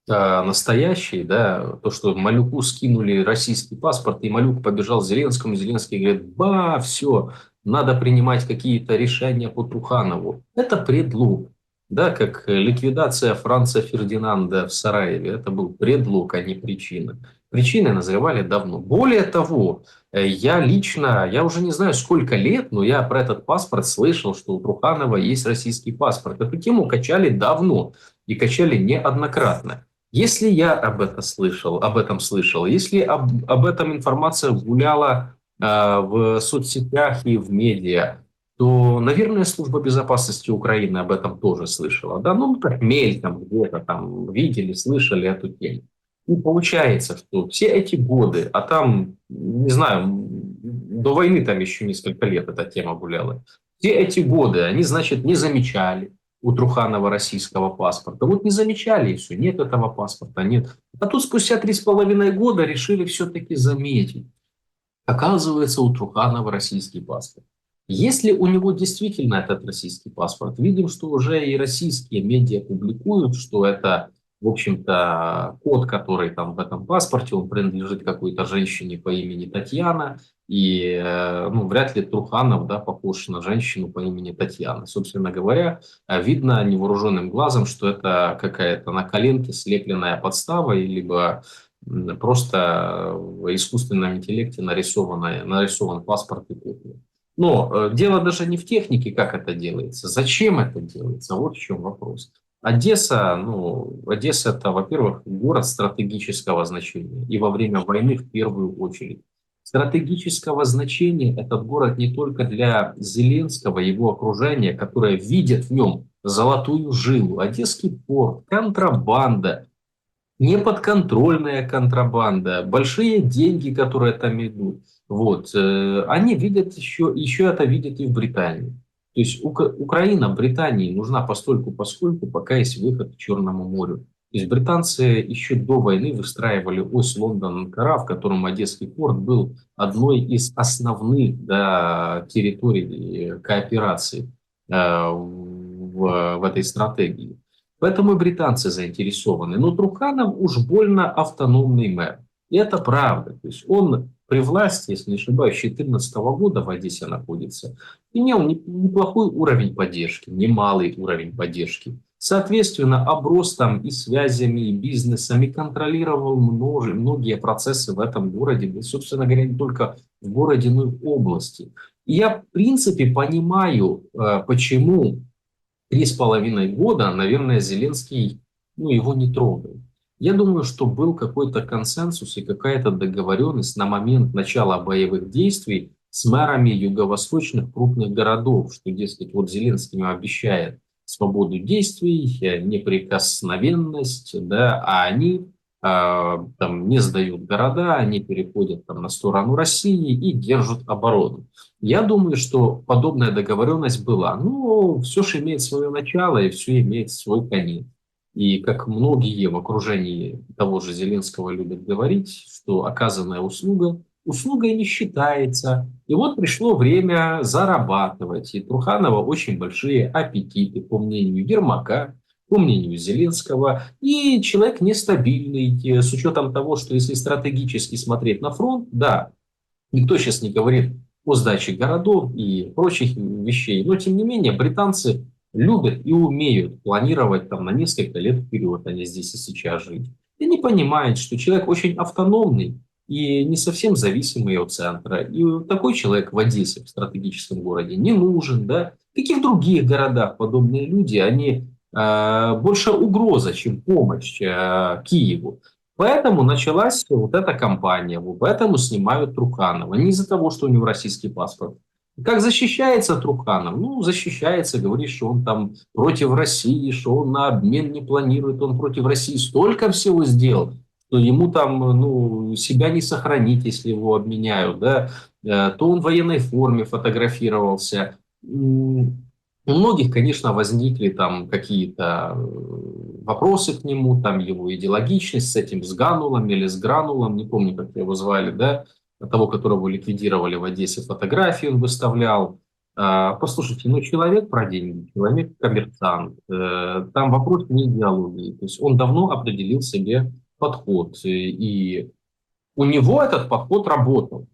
настоящей, да, то, что Малюку скинули российский паспорт, и Малюк побежал к Зеленскому, Зеленский говорит: ба, все, надо принимать какие-то решения по Труханову. Это предлог. Да, как ликвидация Франца Фердинанда в Сараеве. Это был предлог, а не причина. Причины назревали давно. Более того, я лично, я уже не знаю сколько лет, но я про этот паспорт слышал, что у Труханова есть российский паспорт. Эту тему качали давно и качали неоднократно. Если я об этом слышал, если об этом информация гуляла в соцсетях и в медиа, то, наверное, Служба безопасности Украины об этом тоже слышала. Да, ну, так мельком где-то там видели, слышали эту тему. И получается, что все эти годы, а там, не знаю, до войны там еще несколько лет эта тема гуляла, все эти годы они, значит, не замечали у Труханова российского паспорта. Вот не замечали, и все, нет этого паспорта, нет. А тут спустя 3,5 года решили все-таки заметить. Оказывается, у Труханова российский паспорт. Если у него действительно этот российский паспорт, видим, что уже и российские медиа публикуют, что это, в общем-то, код, который там в этом паспорте, он принадлежит какой-то женщине по имени Татьяна, и ну, вряд ли Труханов, да, похож на женщину по имени Татьяна. Собственно говоря, видно невооруженным глазом, что это какая-то на коленке слепленная подстава, либо просто в искусственном интеллекте нарисован паспорт и копия. Но дело даже не в технике, как это делается. Зачем это делается? Вот в чем вопрос. Одесса, ну, Одесса это, во-первых, город стратегического значения. И во время войны в первую очередь. Стратегического значения этот город не только для Зеленского, его окружения, которое видит в нем золотую жилу. Одесский порт, контрабанда, неподконтрольная контрабанда, большие деньги, которые там идут. Вот. Они видят еще это видят и в Британии. То есть Украина Британии нужна поскольку, пока есть выход к Черному морю. То есть британцы еще до войны выстраивали ось Лондон-Анкара, в котором Одесский порт был одной из основных, да, территорий кооперации в этой стратегии. Поэтому и британцы заинтересованы. Но Труханов уж больно автономный мэр. И это правда. То есть он при власти, если не ошибаюсь, с 2014 года в Одессе находится, имел неплохой уровень поддержки, немалый уровень поддержки. Соответственно, оброс там и связями, и бизнесом, и контролировал многие процессы в этом городе. Да, собственно говоря, не только в городе, но и в области. И я, в принципе, понимаю, почему 3,5 года, наверное, Зеленский, ну, его не трогал. Я думаю, что был какой-то консенсус и какая-то договоренность на момент начала боевых действий с мэрами юго-восточных крупных городов, что, дескать, вот Зеленский им обещает свободу действий, неприкосновенность, да, а они там не сдают города, они переходят там на сторону России и держат оборону. Я думаю, что подобная договоренность была. Но все же имеет свое начало и все имеет свой конец. И как многие в окружении того же Зеленского любят говорить, что оказанная услуга услугой не считается. И вот пришло время зарабатывать. И Труханова очень большие аппетиты, по мнению Ермака, по мнению Зеленского. И человек нестабильный, с учетом того, что если стратегически смотреть на фронт, да, никто сейчас не говорит о сдаче городов и прочих вещей. Но, тем не менее, британцы любят и умеют планировать там на несколько лет вперед, они здесь и сейчас жить. И они понимают, что человек очень автономный и не совсем зависимый от центра. И такой человек в Одессе, в стратегическом городе, не нужен. Да? В каких других городах подобные люди, они больше угроза, чем помощь Киеву. Поэтому началась вот эта кампания, поэтому снимают Труханова. Не из-за того, что у него российский паспорт, Как защищается Труханов? Ну, защищается, говорит, что он там против России, что он на обмен не планирует, он против России. Столько всего сделал, что ему там, ну, себя не сохранить, если его обменяют, да. То он в военной форме фотографировался. У многих, конечно, возникли там какие-то вопросы к нему, там его идеологичность с этим, с Ганулом или с Гранулом, не помню, как его звали, да, того, которого ликвидировали в Одессе, фотографии он выставлял. Послушайте, ну человек про деньги, человек коммерсант, там вопрос не идеологии, то есть он давно определил себе подход, и у него этот подход работал.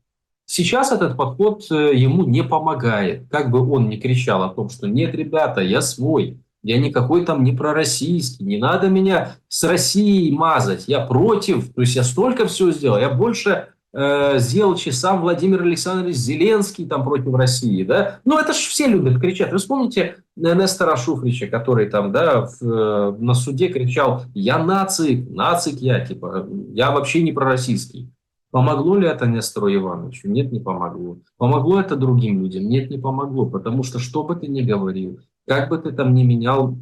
Сейчас этот подход ему не помогает. Как бы он ни кричал о том, что нет, ребята, я свой, я никакой там не пророссийский, не надо меня с Россией мазать, я против, то есть я столько всего сделал, я больше сделал, чем сам Владимир Александрович Зеленский там против России, да? Ну, это ж все любят кричать. Вы вспомните Нестора Шуфрича, который там, да, на суде кричал: я нацик, нацик я, типа, я вообще не пророссийский. Помогло ли это Нестору Ивановичу? Нет, не помогло. Помогло это другим людям? Нет, не помогло. Потому что бы ты ни говорил, как бы ты там ни менял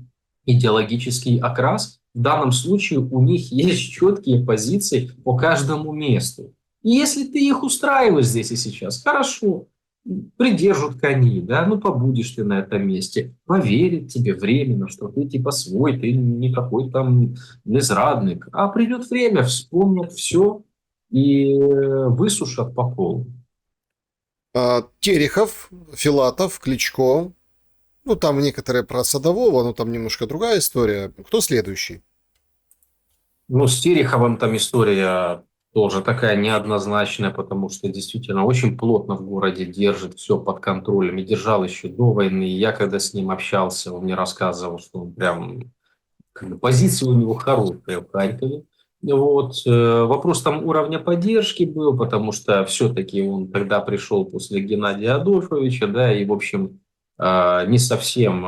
идеологический окрас, в данном случае у них есть четкие позиции по каждому месту. И если ты их устраиваешь здесь и сейчас, хорошо, придержат кони, да, ну побудешь ты на этом месте, поверят тебе временно, что ты типа свой, ты никакой там не зрадник. А придет время, вспомнят все и высушат по полу. Терехов, Филатов, Кличко. Ну, там некоторые про Садового, но там немножко другая история. Кто следующий? Ну, с Тереховым там история тоже такая неоднозначная, потому что действительно очень плотно в городе держит все под контролем. И держал еще до войны. Я когда с ним общался, он мне рассказывал, что он прям как бы, позиция у него хорошая в Харькове. Вот. Вопрос там уровня поддержки был, потому что все-таки он тогда пришел после Геннадия Адольфовича, да, и, в общем, не совсем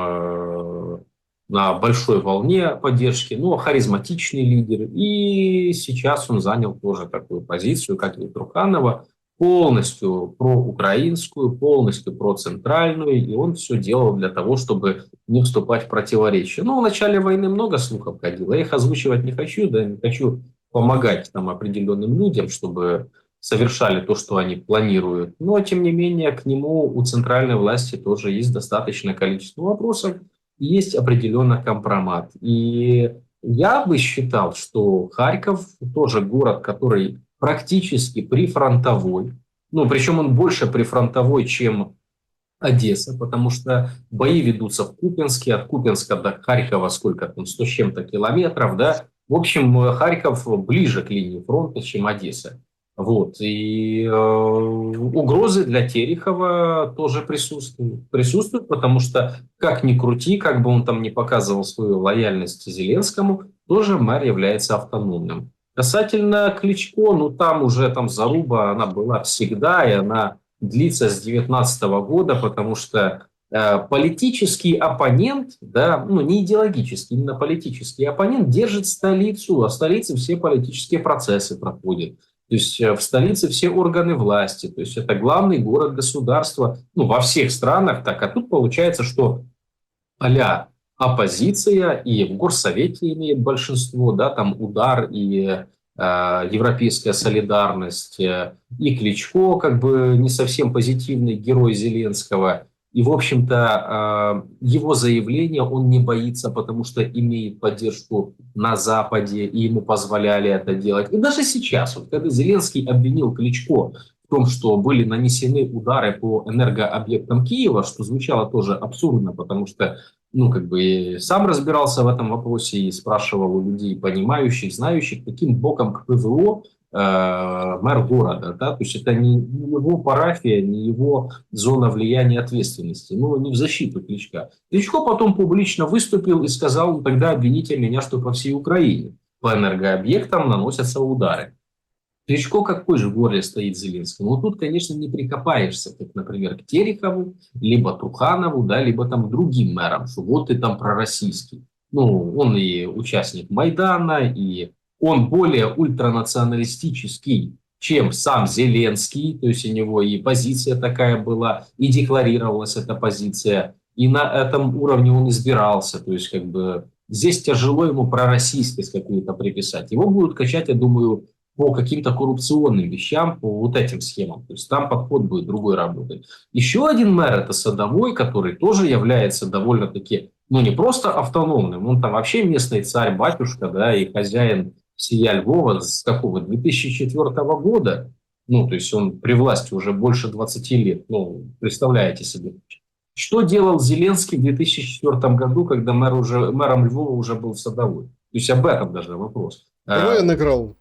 на большой волне поддержки, но харизматичный лидер. И сейчас он занял тоже такую позицию, как и Труханова, полностью проукраинскую, полностью процентральную, и он все делал для того, чтобы не вступать в противоречия. Ну, в начале войны много слухов ходило, я их озвучивать не хочу, да, не хочу помогать там определенным людям, чтобы совершали то, что они планируют. Но, тем не менее, к нему у центральной власти тоже есть достаточное количество вопросов, есть определенный компромат. И я бы считал, что Харьков тоже город, который практически прифронтовой. Ну, причем он больше прифронтовой, чем Одесса, потому что бои ведутся в Купянске, от Купянска до Харькова сколько там, 100 с чем-то километров, да. В общем, Харьков ближе к линии фронта, чем Одесса. Вот. И угрозы для Терехова тоже присутствуют. Присутствуют, потому что, как ни крути, как бы он там не показывал свою лояльность Зеленскому, тоже мэр является автономным. Касательно Кличко, ну там уже там заруба, она была всегда, и она длится с 2019 года, потому что политический оппонент, да, ну не идеологический, именно политический оппонент держит столицу, а в столице все политические процессы проходят. То есть в столице все органы власти, то есть это главный город государства, ну во всех странах так, а тут получается, что а-ля оппозиция и в горсовете имеет большинство, да, там Удар и европейская солидарность, и Кличко, как бы не совсем позитивный герой Зеленского. И, в общем-то, его заявление он не боится, потому что имеет поддержку на Западе, и ему позволяли это делать. И даже сейчас, вот, когда Зеленский обвинил Кличко в том, что были нанесены удары по энергообъектам Киева, что звучало тоже абсурдно, потому что ну, как бы сам разбирался в этом вопросе и спрашивал у людей, понимающих, знающих, каким боком к ПВО мэр города, да, то есть это не его парафия, не его зона влияния и ответственности, ну, не в защиту Кличка. Кличко потом публично выступил и сказал: ну, тогда обвините меня, что по всей Украине по энергообъектам наносятся удары. Кличко какой же в горле стоит Зеленскому? Вот тут, конечно, не прикопаешься, как, например, к Терехову, либо Труханову, да, либо там другим мэрам, что вот ты там пророссийский. Ну, он и участник Майдана, и он более ультранационалистический, чем сам Зеленский, то есть у него и позиция такая была, и декларировалась эта позиция, и на этом уровне он избирался, то есть как бы здесь тяжело ему пророссийскость какую-то приписать. Его будут качать, я думаю, по каким-то коррупционным вещам, по вот этим схемам. То есть там подход будет другой работать. Еще один мэр – это Садовой, который тоже является довольно-таки, ну, не просто автономным, он там вообще местный царь-батюшка, да, и хозяин всея Львова с какого, 2004 года. Ну, то есть он при власти уже больше 20 лет. Ну, представляете себе. Что делал Зеленский в 2004 году, когда мэром Львова уже был Садовой? То есть об этом даже вопрос. КВН играл.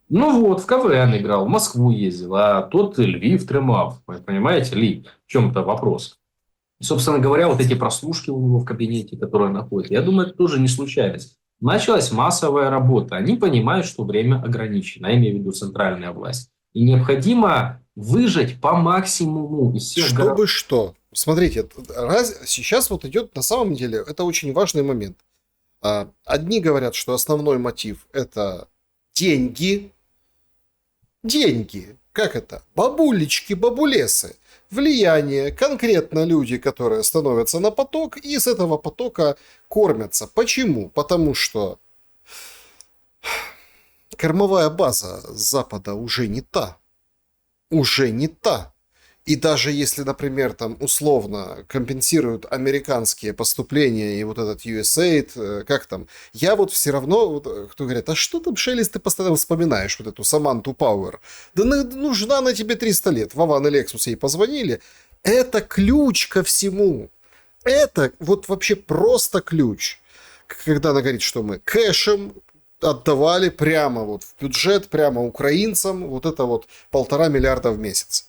Ну вот, в КВН играл, в Москву ездил, а тот Львив тримав. Понимаете, Ли, в чем-то вопрос. Собственно говоря, вот эти прослушки у него в кабинете, которые находят, я думаю, это тоже не случайность. Началась массовая работа. Они понимают, что время ограничено, я имею в виду центральная власть. И необходимо выжать по максимуму из всех Чтобы что? Смотрите, сейчас вот идет на самом деле, это очень важный момент. Одни говорят, что основной мотив это деньги. Деньги. Как это? Бабулечки, бабулесы. Влияние, конкретно люди, которые становятся на поток и с этого потока кормятся. Почему? Потому что кормовая база Запада уже не та. Уже не та. И даже если, например, там условно компенсируют американские поступления и вот этот USAID, как там, я вот все равно, вот, кто говорит, а что там, Шелест, ты постоянно вспоминаешь вот эту Саманту Пауэр? Да нужна на тебе 300 лет. Вован и Лексус ей позвонили. Это ключ ко всему. Это вот вообще просто ключ. Когда она говорит, что мы кэшем отдавали прямо вот в бюджет, прямо украинцам, вот это вот 1,5 миллиарда в месяц.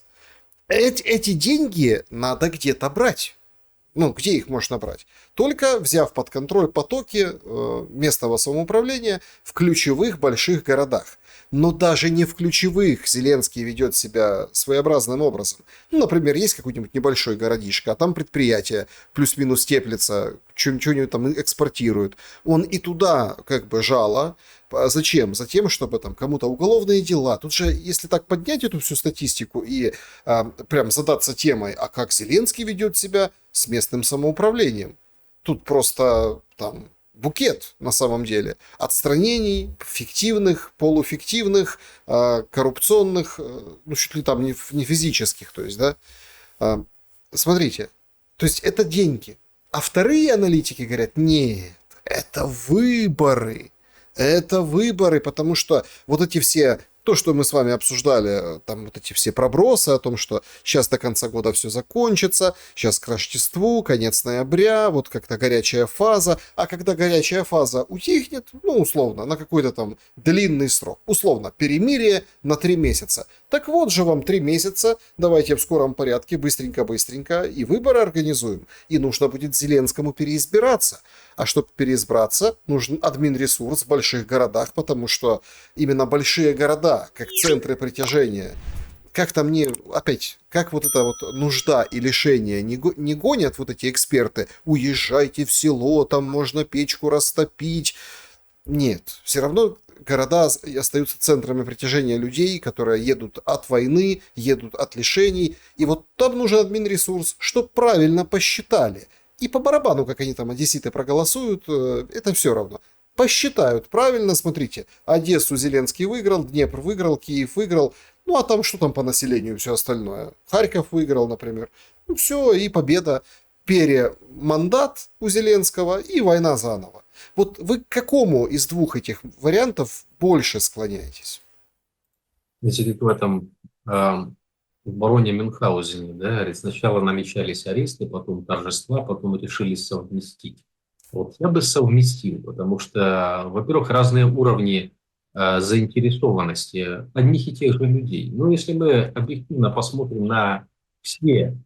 Эти деньги надо где-то брать. Ну, где их можно брать? Только взяв под контроль потоки местного самоуправления в ключевых больших городах. Но даже не в ключевых Зеленский ведет себя своеобразным образом. Ну, например, есть какой-нибудь небольшой городишко, а там предприятие плюс-минус теплится, что-нибудь там экспортируют. Он и туда как бы жало. Зачем? Затем, чтобы там кому-то уголовные дела. Тут же, если так поднять эту всю статистику и прям задаться темой, а как Зеленский ведет себя с местным самоуправлением. Тут просто там букет на самом деле. Отстранений фиктивных, полуфиктивных, коррупционных, ну чуть ли там не физических, то есть, да. Смотрите, то есть это деньги. А вторые аналитики говорят, нет, это выборы. Это выборы, потому что вот эти все, то, что мы с вами обсуждали, там вот эти все пробросы о том, что сейчас до конца года все закончится, сейчас к Рождеству, конец ноября, вот как-то горячая фаза, а когда горячая фаза утихнет, ну, условно, на какой-то там длинный срок, условно, перемирие на 3 месяца. Так вот же вам 3 месяца, давайте в скором порядке, быстренько-быстренько, и выборы организуем. И нужно будет Зеленскому переизбираться. А чтобы переизбраться, нужен админресурс в больших городах, потому что именно большие города, как центры притяжения, как там не, опять, как вот эта вот нужда и лишение не гонят вот эти эксперты, уезжайте в село, там можно печку растопить. Нет, все равно города остаются центрами притяжения людей, которые едут от войны, едут от лишений. И вот там нужен админресурс, чтобы правильно посчитали. И по барабану, как они там, одесситы, проголосуют, это все равно. Посчитают правильно, смотрите, Одессу Зеленский выиграл, Днепр выиграл, Киев выиграл, ну а там что там по населению, все остальное. Харьков выиграл, например. Ну все, и победа. Перемандат у Зеленского и война заново. Вот вы к какому из двух этих вариантов больше склоняетесь? Значит, в этом в бароне Мюнхгаузене, да, говорит, сначала намечались аресты, потом торжества, потом решили совместить. Вот я бы совместил, потому что, во-первых, разные уровни заинтересованности одних и тех же людей. Но если мы объективно посмотрим на все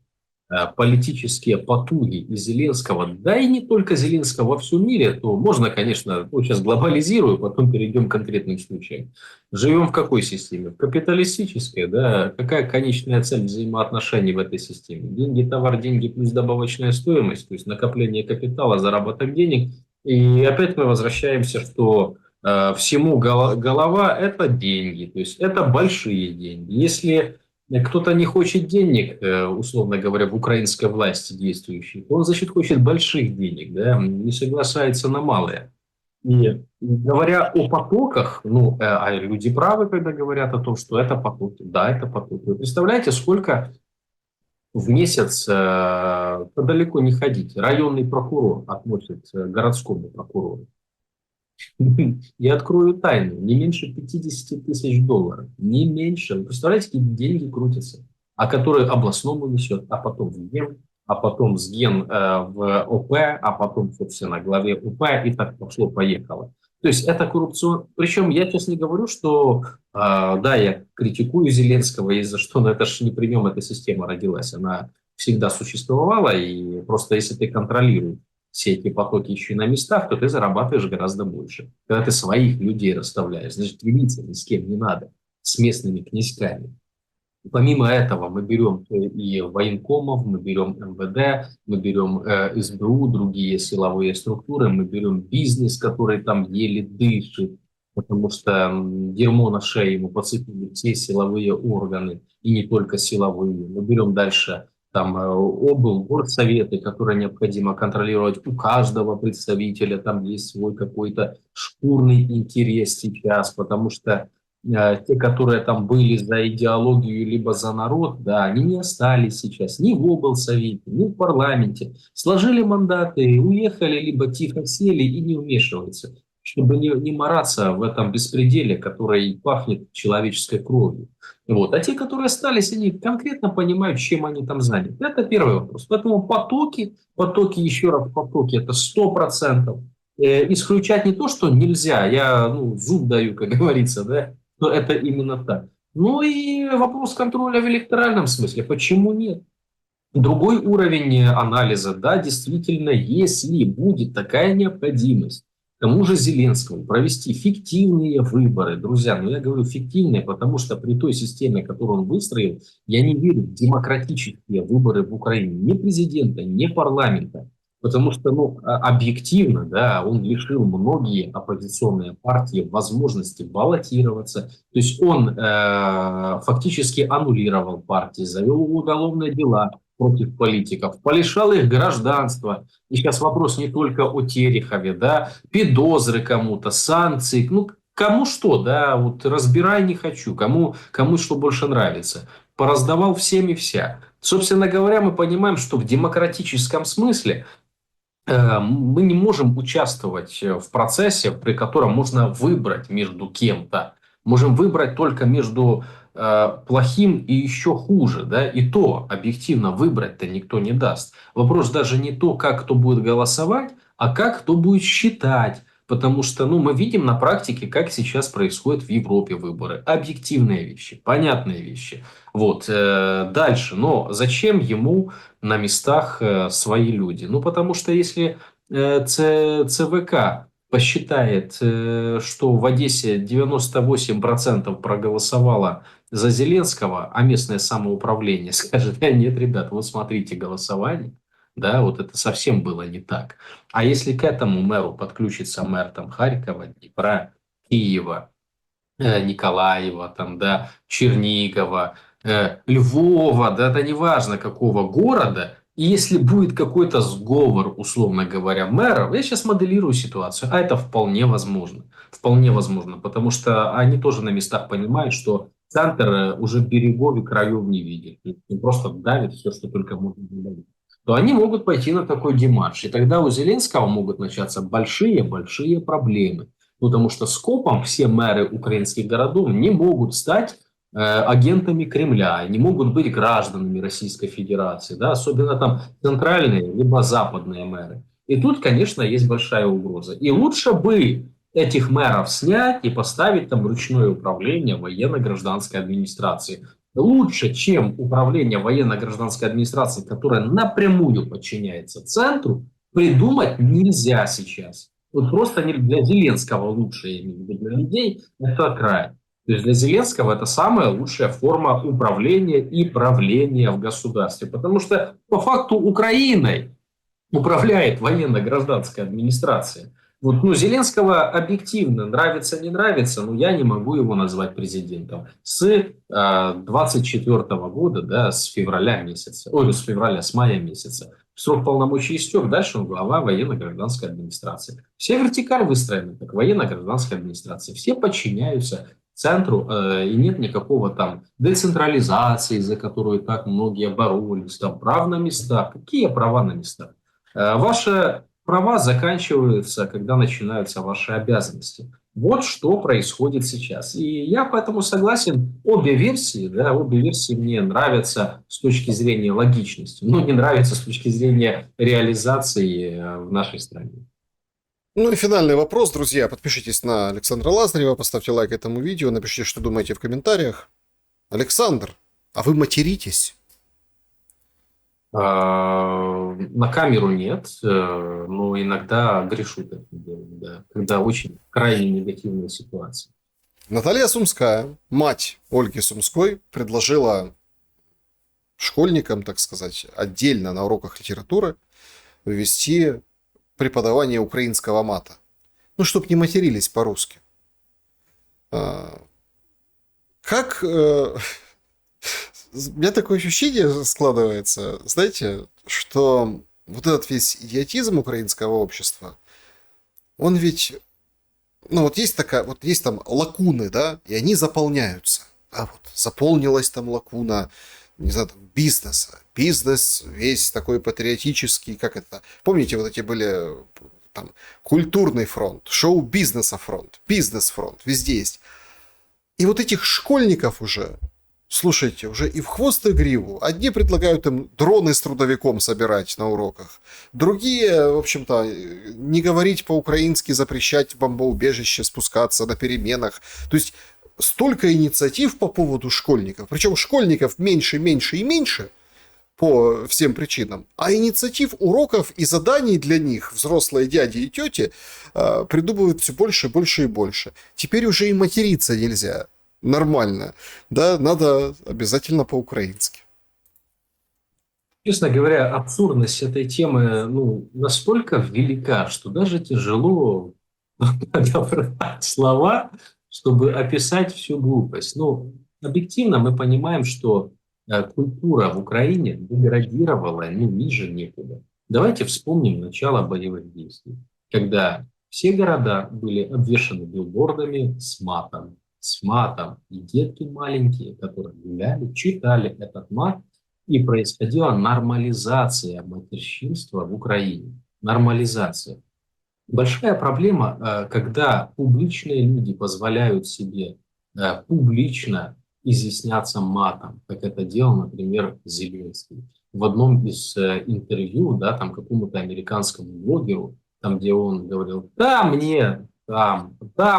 политические потуги и Зеленского, да и не только Зеленского во всем мире, то можно, конечно, ну, сейчас глобализирую, потом перейдем к конкретным случаям. Живем в какой системе? В капиталистической, да? Какая конечная цель взаимоотношений в этой системе? Деньги, товар, деньги плюс добавочная стоимость, то есть накопление капитала, заработок денег. И опять мы возвращаемся, что Всему голова – это деньги, то есть это большие деньги. Если кто-то не хочет денег, условно говоря, в украинской власти действующей, то он, значит, хочет больших денег, да, не соглашается на малые. И говоря о потоках, ну, а люди правы, когда говорят о том, что это потоки. Да, это потоки. Вы представляете, сколько в месяц, далеко не ходить, районный прокурор относит к городскому прокурору? Я открою тайну. Не меньше 50 000 тысяч долларов. Не меньше. Вы представляете, какие деньги крутятся? А которые областному несет, а потом в ген, а потом с ген в ОП, а потом, собственно, главе УП, и так пошло-поехало. То есть это коррупция. Причем я сейчас не говорю, что да, я критикую Зеленского из-за что, но это же не при нем эта система родилась. Она всегда существовала, и просто если ты контролируешь все эти потоки еще и на местах, то ты зарабатываешь гораздо больше. Когда ты своих людей расставляешь, значит, делиться ни с кем не надо, с местными князьками. Помимо этого мы берем и военкомов, мы берем МВД, мы берем СБУ, другие силовые структуры, мы берем бизнес, который там еле дышит, потому что дерьмо на шее ему подцепили все силовые органы, и не только силовые. Мы берем дальше там горсоветы, которые необходимо контролировать у каждого представителя, там есть свой какой-то шкурный интерес сейчас, потому что те, которые там были за идеологию либо за народ, да, они не остались сейчас ни в облсовете, ни в парламенте. Сложили мандаты, уехали, либо тихо сели и не вмешиваются, чтобы не мараться в этом беспределе, который пахнет человеческой кровью. Вот. А те, которые остались, они конкретно понимают, чем они там заняты. Это первый вопрос. Поэтому потоки, еще раз потоки, это 100%. Исключать не то, что нельзя, я зуб даю, как говорится, да, но это именно так. Ну и вопрос контроля в электоральном смысле. Почему нет? Другой уровень анализа, да, действительно, если будет такая необходимость, к тому же Зеленскому провести фиктивные выборы, друзья, я говорю фиктивные, потому что при той системе, которую он выстроил, я не верю в демократические выборы в Украине, ни президента, ни парламента. Потому что, объективно, да, он лишил многие оппозиционные партии возможности баллотироваться. То есть он фактически аннулировал партии, завел уголовные дела против политиков, полишал их гражданства. И сейчас вопрос не только о Терехове, да, подозры кому-то, санкции, кому что, да, вот разбирай не хочу, кому что больше нравится. Пораздавал всем и вся. Собственно говоря, мы понимаем, что в демократическом смысле мы не можем участвовать в процессе, при котором можно выбрать между кем-то. Можем выбрать только между плохим и еще хуже. Да? И то объективно выбрать-то никто не даст. Вопрос даже не то, как кто будет голосовать, а как кто будет считать. Потому что мы видим на практике, как сейчас происходят в Европе выборы. Объективные вещи, понятные вещи. Вот. Дальше. Но зачем ему на местах свои люди? Потому что если ЦВК посчитает, что в Одессе 98% проголосовало за Зеленского, а местное самоуправление скажет: нет, ребят, вот смотрите голосование. Да, вот это совсем было не так. А если к этому мэру подключится мэр там Харькова, Днепра, Киева, Николаева, там, да, Чернигова, Львова, да, это не важно какого города, и если будет какой-то сговор, условно говоря, мэров, я сейчас моделирую ситуацию, а это вполне возможно, потому что они тоже на местах понимают, что центр уже берегов и краев не видит, и просто давит все, что только можно давить, то они могут пойти на такой демарш. И тогда у Зеленского могут начаться большие-большие проблемы. Потому что скопом все мэры украинских городов не могут стать агентами Кремля, не могут быть гражданами Российской Федерации, да, особенно там центральные либо западные мэры. И тут, конечно, есть большая угроза. И лучше бы этих мэров снять и поставить там ручное управление военно-гражданской администрации. Лучше, чем управление военно-гражданской администрации, которая напрямую подчиняется центру, придумать нельзя сейчас. Вот просто для Зеленского лучше, я имею в виду, для людей это край. То есть для Зеленского это самая лучшая форма управления и правления в государстве. Потому что по факту Украиной управляет военно-гражданская администрация. Вот, ну, Зеленского объективно нравится, не нравится, но я не могу его назвать президентом. С 24 года, да, с февраля месяца, ой, с февраля, с мая месяца, срок полномочий истек, дальше он глава военно-гражданской администрации. Вся вертикаль выстроена, как военно-гражданской администрации. Все подчиняются центру, и нет никакого там децентрализации, за которую так многие боролись, там прав на местах. Какие права на местах? Ваша права заканчиваются, когда начинаются ваши обязанности. Вот что происходит сейчас. И я поэтому согласен, обе версии, да, обе версии мне нравятся с точки зрения логичности, но не нравятся с точки зрения реализации в нашей стране. Ну и финальный вопрос, друзья. Подпишитесь на Александра Лазарева, поставьте лайк этому видео, напишите, что думаете в комментариях. Александр, а вы материтесь? На камеру нет, но иногда грешу таким делом, да, когда очень крайне негативная ситуация. Наталья Сумская, мать Ольги Сумской, предложила школьникам, так сказать, отдельно на уроках литературы ввести преподавание украинского мата. Ну, чтобы не матерились по-русски. Как... У меня такое ощущение складывается, знаете, что вот этот весь идиотизм украинского общества, он ведь... Ну, вот есть такая, вот есть там лакуны, да, и они заполняются. А вот заполнилась там лакуна, не знаю, там, бизнеса. Бизнес весь такой патриотический, как это... Помните, вот эти были там культурный фронт, шоу-бизнеса фронт, бизнес-фронт, везде есть. И вот этих школьников уже, слушайте, уже и в хвост и гриву. Одни предлагают им дроны с трудовиком собирать на уроках. Другие, в общем-то, не говорить по-украински, запрещать в бомбоубежище спускаться на переменах. То есть столько инициатив по поводу школьников. Причем школьников меньше, меньше и меньше по всем причинам. А инициатив, уроков и заданий для них взрослые дяди и тети придумывают все больше, больше и больше. Теперь уже и материться нельзя. Нормально. Да, надо обязательно по-украински. Честно говоря, абсурдность этой темы настолько велика, что даже тяжело подобрать слова, чтобы описать всю глупость. Ну, объективно мы понимаем, что культура в Украине деградировала ниже некуда. Давайте вспомним начало боевых действий, когда все города были обвешаны билбордами с матом, и детки маленькие, которые гуляли, читали этот мат, и происходила нормализация матерщинства в Украине. Нормализация. Большая проблема, когда публичные люди позволяют себе публично изъясняться матом, как это делал, например, Зеленский. В одном из интервью, да, там какому-то американскому блогеру, там, где он говорил, да, мне, там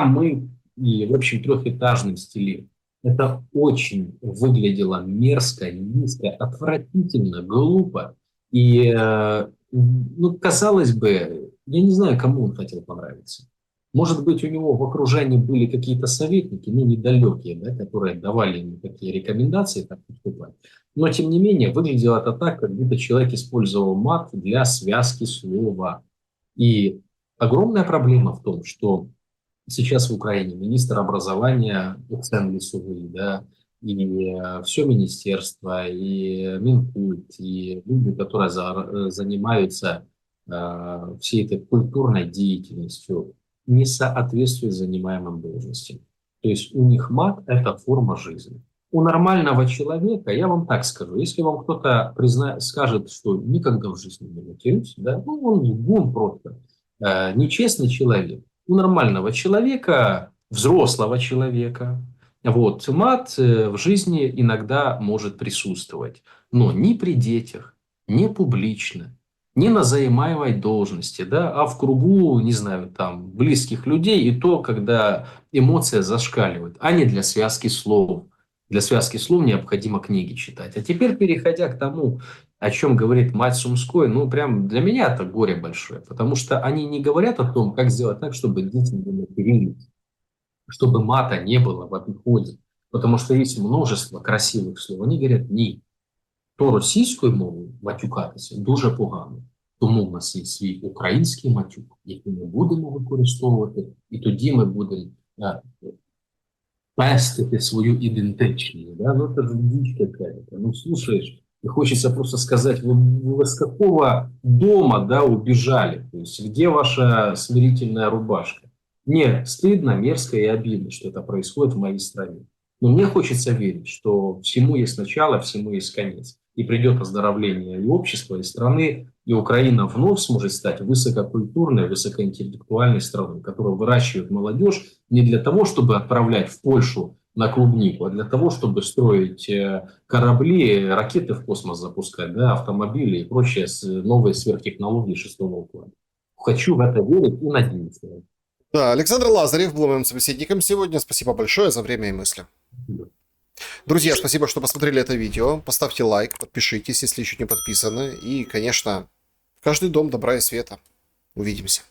мы, и, в общем, трехэтажным стиле. Это очень выглядело мерзко, низко, отвратительно, глупо. И, казалось бы, я не знаю, кому он хотел понравиться. Может быть, у него в окружении были какие-то советники, недалекие, да, которые давали ему такие рекомендации, как поступать. Но, тем не менее, выглядело это так, как будто человек использовал мат для связки слова. И огромная проблема в том, что сейчас в Украине министр образования Оксен Лисовый, да, и все министерство, и Минкульт, и люди, которые занимаются всей этой культурной деятельностью, не соответствуют занимаемым должностям. То есть у них мат – это форма жизни. У нормального человека, я вам так скажу, если вам кто-то скажет, что никогда в жизни не матерюсь, да, он просто нечестный человек. У нормального человека, взрослого человека, вот, мат в жизни иногда может присутствовать, но ни при детях, не публично, не на занимаемой должности, да, а в кругу, не знаю, там, близких людей, и то, когда эмоция зашкаливает, а не для связки слов. Для связки слов необходимо книги читать. А теперь, переходя к тому, о чем говорит мать Сумской, прям для меня это горе большое, потому что они не говорят о том, как сделать так, чтобы дети не матерились, чтобы мата не было в обиходе, потому что есть множество красивых слов. Они говорят, ні, то російською мовою матюкатися дуже погано. Тому в нас є свій український матюк, який ми будемо використовувати, і тоді ми будемо пестити свою ідентичність. Да? Ну, это же дичь какая-то. Ну, слушаешь, и хочется просто сказать, вы с какого дома, да, убежали? То есть, где ваша смирительная рубашка? Мне стыдно, мерзко и обидно, что это происходит в моей стране. Но мне хочется верить, что всему есть начало, всему есть конец. И придет оздоровление и общества, и страны, и Украина вновь сможет стать высококультурной, высокоинтеллектуальной страной, которая выращивает молодежь не для того, чтобы отправлять в Польшу на клубнику, а для того, чтобы строить корабли, ракеты в космос запускать, да, автомобили и прочие новые сверхтехнологии шестого уклада. Хочу в это верить и надеяться. Да, Александр Лазарев был моим собеседником сегодня. Спасибо большое за время и мысли. Друзья, спасибо, что посмотрели это видео. Поставьте лайк, подпишитесь, если еще не подписаны. И, конечно, в каждый дом добра и света. Увидимся.